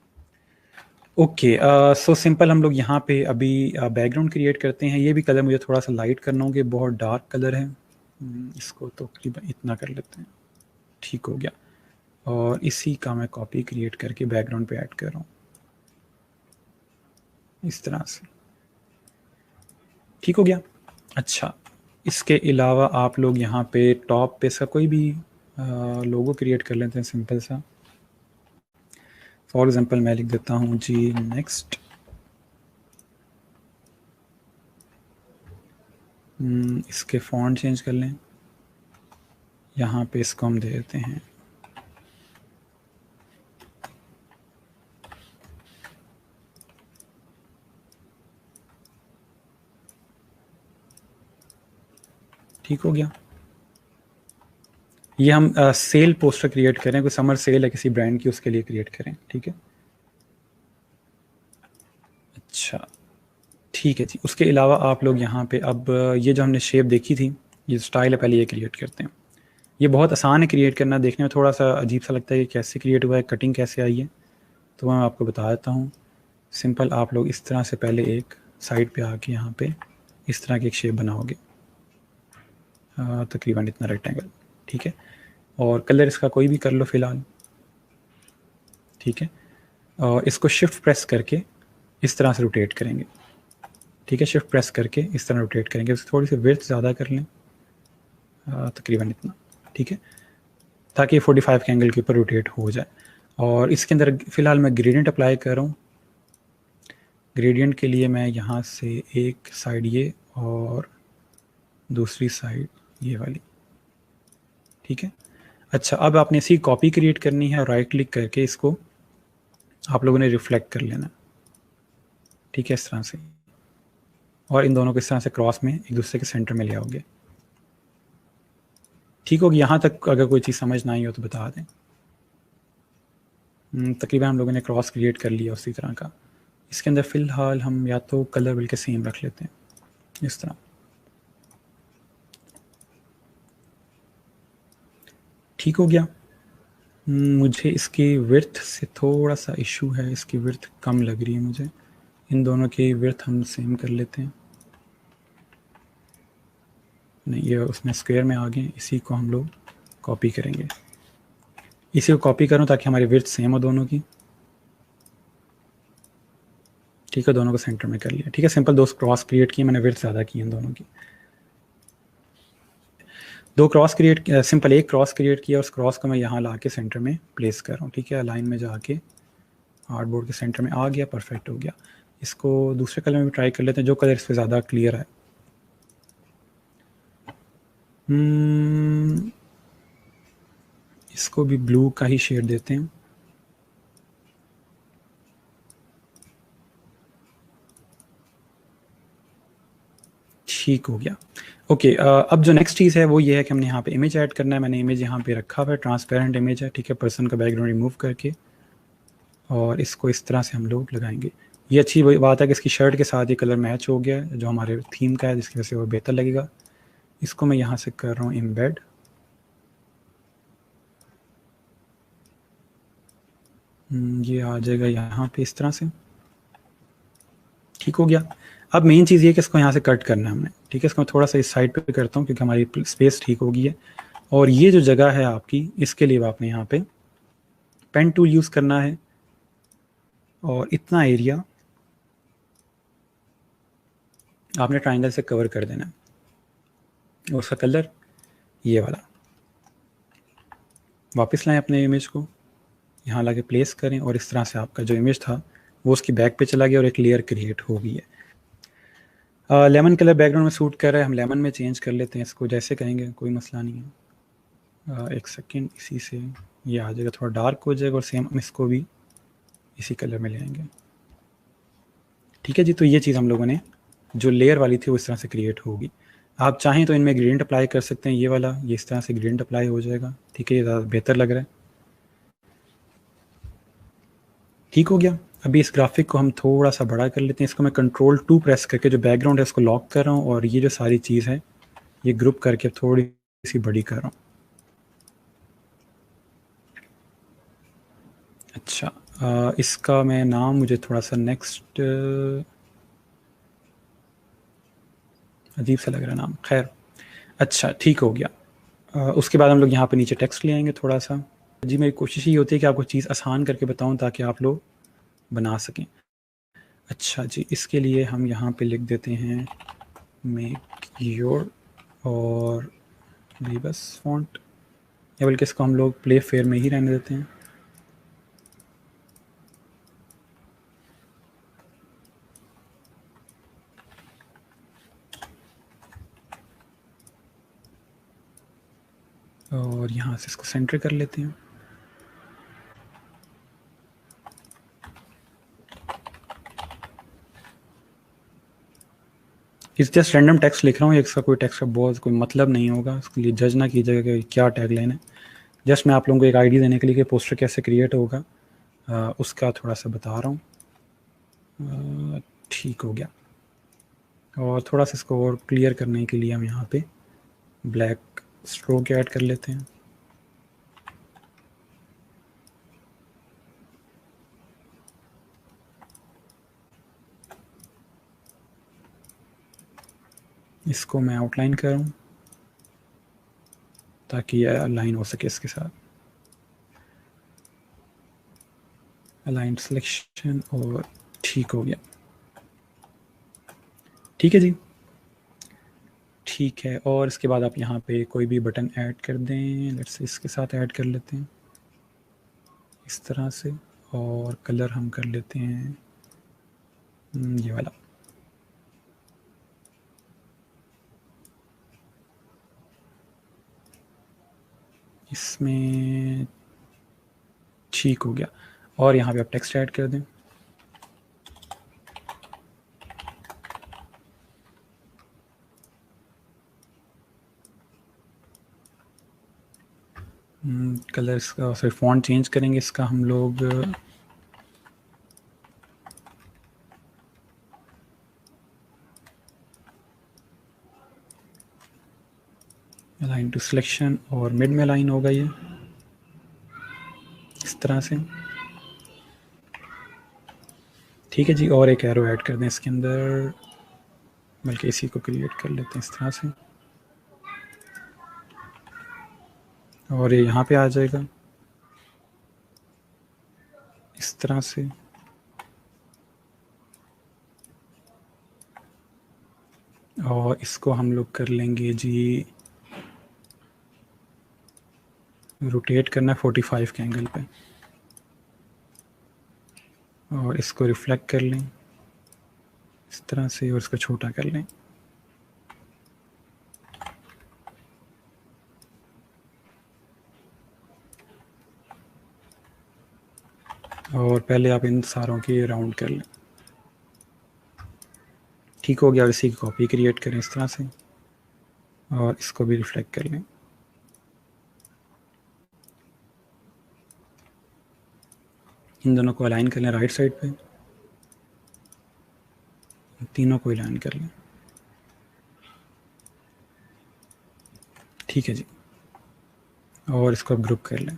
ओके, सो सिंपल हम लोग यहाँ पे अभी बैकग्राउंड क्रिएट करते हैं। ये भी कलर मुझे थोड़ा सा लाइट करना होगा, बहुत डार्क कलर है। इसको तो तकरीबन इतना कर लेते हैं। ठीक हो गया, और इसी का मैं कॉपी क्रिएट करके बैकग्राउंड पे ऐड कर रहा हूँ इस तरह से। ठीक हो गया। अच्छा, इसके अलावा आप लोग यहाँ पे टॉप पे इसका कोई भी लोगो क्रिएट कर लेते हैं सिंपल सा। फॉर एग्जांपल मैं लिख देता हूँ जी नेक्स्ट। इसके फॉन्ट चेंज कर लें। यहाँ पे इसको हम दे देते हैं ठीक हो गया। ये हम सेल पोस्टर क्रिएट करें, कोई समर सेल है किसी ब्रांड की, उसके लिए क्रिएट करें। ठीक है, अच्छा ठीक है जी। उसके अलावा आप लोग यहाँ पे अब ये जो हमने शेप देखी थी, ये स्टाइल है, पहले ये क्रिएट करते हैं। ये बहुत आसान है क्रिएट करना, देखने में थोड़ा सा अजीब सा लगता है कि कैसे क्रिएट हुआ है, कटिंग कैसे आई है, तो मैं आपको बता देता हूँ। सिंपल आप लोग इस तरह से पहले एक साइड पे आके यहाँ पे इस तरह की एक शेप बनाओगे। तकरीबन इतना रेक्टेंगल, ठीक है। और कलर इसका कोई भी कर लो फ़िलहाल, ठीक है। और इसको शिफ्ट प्रेस करके इस तरह से रोटेट करेंगे, ठीक है। शिफ्ट प्रेस करके इस तरह रोटेट करेंगे, उसकी थोड़ी सी विड्थ ज़्यादा कर लें, तकरीबन इतना, ठीक है, ताकि 45 के एंगल के ऊपर रोटेट हो जाए। और इसके अंदर फ़िलहाल मैं ग्रेडियंट अप्लाई कर रहा हूँ। ग्रेडियंट के लिए मैं यहाँ से एक साइड ये और दूसरी साइड ये वाली, ठीक है। अच्छा, अब आपने इसी कॉपी क्रिएट करनी है और राइट क्लिक करके इसको आप लोगों ने रिफ्लेक्ट कर लेना, ठीक है, इस तरह से। और इन दोनों को इस तरह से क्रॉस में एक दूसरे के सेंटर में ले आओगे, ठीक होगी। यहाँ तक अगर कोई चीज़ समझ ना आई हो तो बता दें। तकरीबन हम लोगों ने क्रॉस क्रिएट कर लिया उसी तरह का। इसके अंदर फ़िलहाल हम या तो कलर बल्कि सेम रख लेते हैं इस तरह, ठीक हो गया। मुझे इसकी विड्थ से थोड़ा सा इशू है, इसकी विड्थ कम लग रही है मुझे। इन दोनों की विड्थ हम सेम कर लेते हैं। नहीं, ये उसमें स्क्वायर में आ गए, इसी को हम लोग कॉपी करेंगे। इसी को कॉपी करूँ ताकि हमारी विड्थ सेम हो दोनों की, ठीक है। दोनों को सेंटर में कर लिया, ठीक है। सिंपल दो क्रॉस क्रिएट किए मैंने, विड्थ ज़्यादा की इन दोनों की। दो क्रॉस क्रिएट, सिंपल एक क्रॉस क्रिएट किया, उस क्रॉस को मैं यहाँ ला के सेंटर में प्लेस कर रहा हूँ, ठीक है। लाइन में जाके हार्डबोर्ड के सेंटर में आ गया, परफेक्ट हो गया। इसको दूसरे कलर में भी ट्राई कर लेते हैं, जो कलर इस पर ज़्यादा क्लियर है। इसको भी ब्लू का ही शेड देते हैं, ठीक हो गया। ओके, अब जो नेक्स्ट चीज़ है वो ये है कि हमने यहाँ पे इमेज ऐड करना है। मैंने इमेज यहाँ पे रखा हुआ है, ट्रांसपेरेंट इमेज है, ठीक है। पर्सन का बैकग्राउंड रिमूव करके और इसको इस तरह से हम लोग लगाएंगे। ये अच्छी बात है कि इसकी शर्ट के साथ ये कलर मैच हो गया है, जो हमारे थीम का है, जिसकी वजह से वो बेहतर लगेगा। इसको मैं यहाँ से कर रहा हूँ एम्बेड, ये आ जाएगा यहाँ पे इस तरह से, ठीक हो गया। अब मेन चीज़ ये कि इसको यहाँ से कट करना है हमने, ठीक है। इसको मैं थोड़ा सा इस साइड पे करता हूँ क्योंकि हमारी स्पेस ठीक हो गई है। और ये जो जगह है आपकी, इसके लिए आपने यहाँ पे पेन टूल यूज़ करना है और इतना एरिया आपने ट्राइंगल से कवर कर देना है। और उसका कलर ये वाला, वापस लाएं अपने इमेज को, यहाँ लाके प्लेस करें और इस तरह से आपका जो इमेज था वो उसकी बैक पे चला गया और एक लेयर क्रिएट हो गई है। लेमन कलर बैकग्राउंड में सूट कर रहा है, हम लेमन में चेंज कर लेते हैं इसको, जैसे कहेंगे कोई मसला नहीं है। एक सेकेंड, इसी से ये आ जाएगा, थोड़ा डार्क हो जाएगा और सेम हम इसको भी इसी कलर में ले आएंगे, ठीक है जी। तो ये चीज़ हम लोगों ने जो लेयर वाली थी वो इस तरह से क्रिएट होगी। आप चाहें तो इनमें ग्रेडिएंट अप्लाई कर सकते हैं, ये वाला, ये इस तरह से ग्रेडिएंट अप्लाई हो जाएगा, ठीक है। ये ज़्यादा बेहतर लग रहा है, ठीक हो गया। अभी इस ग्राफिक को हम थोड़ा सा बड़ा कर लेते हैं। इसको मैं Ctrl+2 प्रेस करके जो बैकग्राउंड है उसको लॉक कर रहा हूँ और ये जो सारी चीज़ है ये ग्रुप करके थोड़ी सी बड़ी कर रहा हूँ। अच्छा, इसका मैं नाम, मुझे थोड़ा सा नेक्स्ट अजीब सा लग रहा है नाम, खैर अच्छा ठीक हो गया। उसके बाद हम लोग यहाँ पे नीचे टेक्स्ट ले आएंगे थोड़ा सा। जी मेरी कोशिश ये होती है कि आपको चीज़ आसान करके बताऊँ ताकि आप लोग बना सकें। अच्छा जी, इसके लिए हम यहाँ पे लिख देते हैं मेक योर और बस फॉन्ट, या बल्कि इसको हम लोग प्ले फेयर में ही रहने देते हैं। और यहाँ से इसको सेंटर कर लेते हैं। इस जस्ट रैंडम टेक्स्ट लिख रहा हूँ, इसका कोई टेक्स्ट का बहुत कोई मतलब नहीं होगा, उसके लिए जज ना कीजिएगा कि क्या टैग लाइन है। जस्ट मैं आप लोगों को एक आइडिया देने के लिए कि पोस्टर कैसे क्रिएट होगा उसका थोड़ा सा बता रहा हूँ। ठीक हो गया। और थोड़ा सा इसको और क्लियर करने के लिए हम यहाँ पे ब्लैक स्ट्रोक ऐड कर लेते हैं। इसको मैं आउटलाइन कर रहा हूँ। ताकि ये अलाइन हो सके इसके साथ। अलाइन सिलेक्शन और ठीक हो गया। ठीक है जी, ठीक है। और इसके बाद आप यहाँ पे कोई भी बटन ऐड कर दें। लेट्स से इसके साथ ऐड कर लेते हैं इस तरह से, और कलर हम कर लेते हैं ये वाला। इसमें ठीक हो गया। और यहाँ पे आप टेक्स्ट ऐड कर दें। कलर इसका, सॉरी फॉन्ट चेंज करेंगे इसका हम लोग। अलाइन टू सिलेक्शन, और मिड में अलाइन होगा ये इस तरह से। ठीक है जी, और एक एरो ऐड कर दें इसके अंदर, बल्कि इसी को क्रिएट कर लेते हैं इस तरह से, और ये यहाँ पे आ जाएगा इस तरह से। और इसको हम लोग कर लेंगे जी, रोटेट करना है 45 के एंगल पे, और इसको रिफ्लेक्ट कर लें इस तरह से, और इसको छोटा कर लें। और पहले आप इन सारों की राउंड कर लें। ठीक हो गया। और इसी की कॉपी क्रिएट करें इस तरह से, और इसको भी रिफ्लेक्ट कर लें। इन दोनों को अलाइन कर लें राइट साइड पे, तीनों को अलाइन कर लें। ठीक है जी, और इसको ग्रुप कर लें।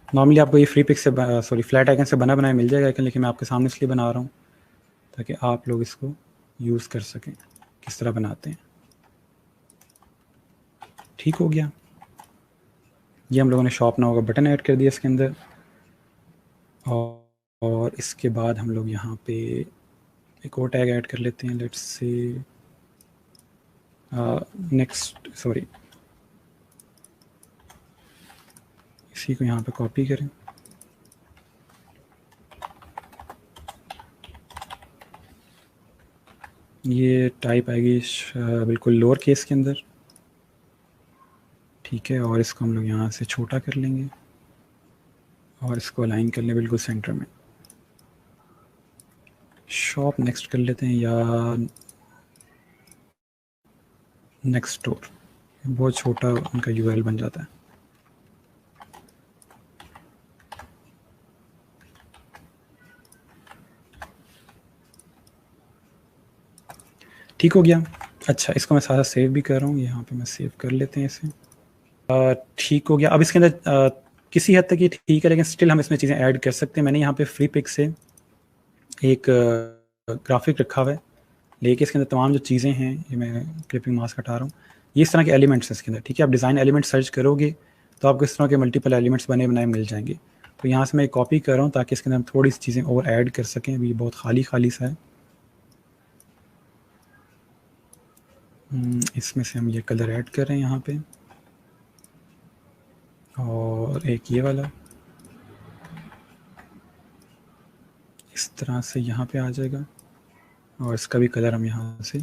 नॉर्मली आपको ये फ्री पिक से, सॉरी फ्लैट आइकन से बना बनाया मिल जाएगा, लेकिन मैं आपके सामने इसलिए बना रहा हूँ ताकि आप लोग इसको यूज़ कर सकें किस तरह बनाते हैं। ठीक हो गया। ये हम लोगों ने शॉप नाउ का बटन ऐड कर दिया इसके अंदर, और इसके बाद हम लोग यहाँ पे एक और टैग ऐड कर लेते हैं। लेट्स से नेक्स्ट, सॉरी इसी को यहाँ पे कॉपी करें। ये टाइप आएगी बिल्कुल लोअर केस के अंदर। ठीक है, और इसको हम लोग यहाँ से छोटा कर लेंगे, और इसको अलाइन कर लें बिल्कुल सेंटर में। शॉप नेक्स्ट कर लेते हैं, या नेक्स्ट स्टोर। बहुत छोटा उनका यूआरएल बन जाता है। ठीक हो गया। अच्छा, इसको मैं सारा सेव भी कर रहा हूँ, यहाँ पे मैं सेव कर लेते हैं इसे। ठीक हो गया। अब इसके अंदर किसी हद तक ये ठीक है, लेकिन स्टिल हम इसमें चीज़ें ऐड कर सकते हैं। मैंने यहाँ पे फ्री पिक से एक ग्राफिक रखा हुआ है, लेकिन इसके अंदर तमाम जो चीज़ें हैं, ये मैं क्लिपिंग मास्क हटा रहा हूँ, ये इस तरह के एलिमेंट्स हैं इसके अंदर। ठीक है, आप डिज़ाइन एलिमेंट सर्च करोगे तो आपको इस तरह के मल्टीपल एलिमेंट्स बने बनाए मिल जाएंगे। तो यहाँ से मैं कॉपी कर रहा हूँ ताकि इसके अंदर हम थोड़ी सी चीज़ें और ऐड कर सकें। अभी बहुत खाली खाली सा है। इसमें से हम ये कलर ऐड कर रहे हैं यहाँ पे, और एक ये वाला इस तरह से यहाँ पे आ जाएगा, और इसका भी कलर हम यहाँ से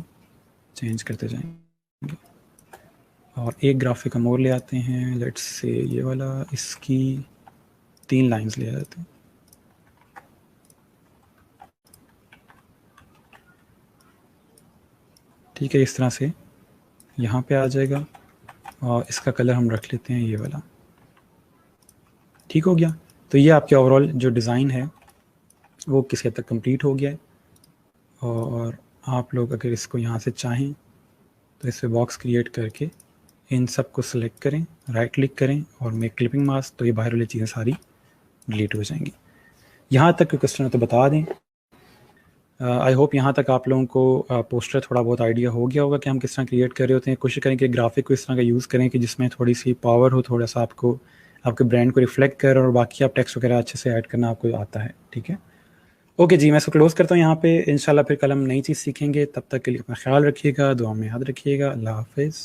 चेंज करते जाएंगे। और एक ग्राफिक हम और ले आते हैं। लेट्स से ये वाला, इसकी 3 लाइंस ले आते हैं। ठीक है, इस तरह से यहाँ पे आ जाएगा, और इसका कलर हम रख लेते हैं ये वाला। ठीक हो गया। तो ये आपके ओवरऑल जो डिज़ाइन है वो किसी हद तक कंप्लीट हो गया है। और आप लोग अगर इसको यहाँ से चाहें तो इस पर बॉक्स क्रिएट करके इन सब को सिलेक्ट करें, राइट क्लिक करें और मेक क्लिपिंग मास्क, तो ये बाहर वाली चीज़ें सारी डिलीट हो जाएंगी। यहाँ तक कोई क्वेश्चन हो तो बता दें। आई होप यहाँ तक आप लोगों को पोस्टर थोड़ा बहुत आइडिया हो गया होगा कि हम किस तरह क्रिएट कर रहे होते हैं। कोशिश करें कि ग्राफिक को इस तरह का यूज़ करें कि जिसमें थोड़ी सी पावर हो, थोड़ा सा आपको आपके ब्रांड को रिफ्लेक्ट कर, और बाकी आप टेक्स्ट वगैरह अच्छे से ऐड करना आपको आता है। ठीक है, ओके जी, मैं इसको क्लोज़ करता हूँ यहाँ पे। इंशाल्लाह फिर कल हम नई चीज़ सीखेंगे। तब तक के लिए अपना ख्याल रखिएगा, दुआ में याद रखिएगा। अल्लाह हाफ़िज़।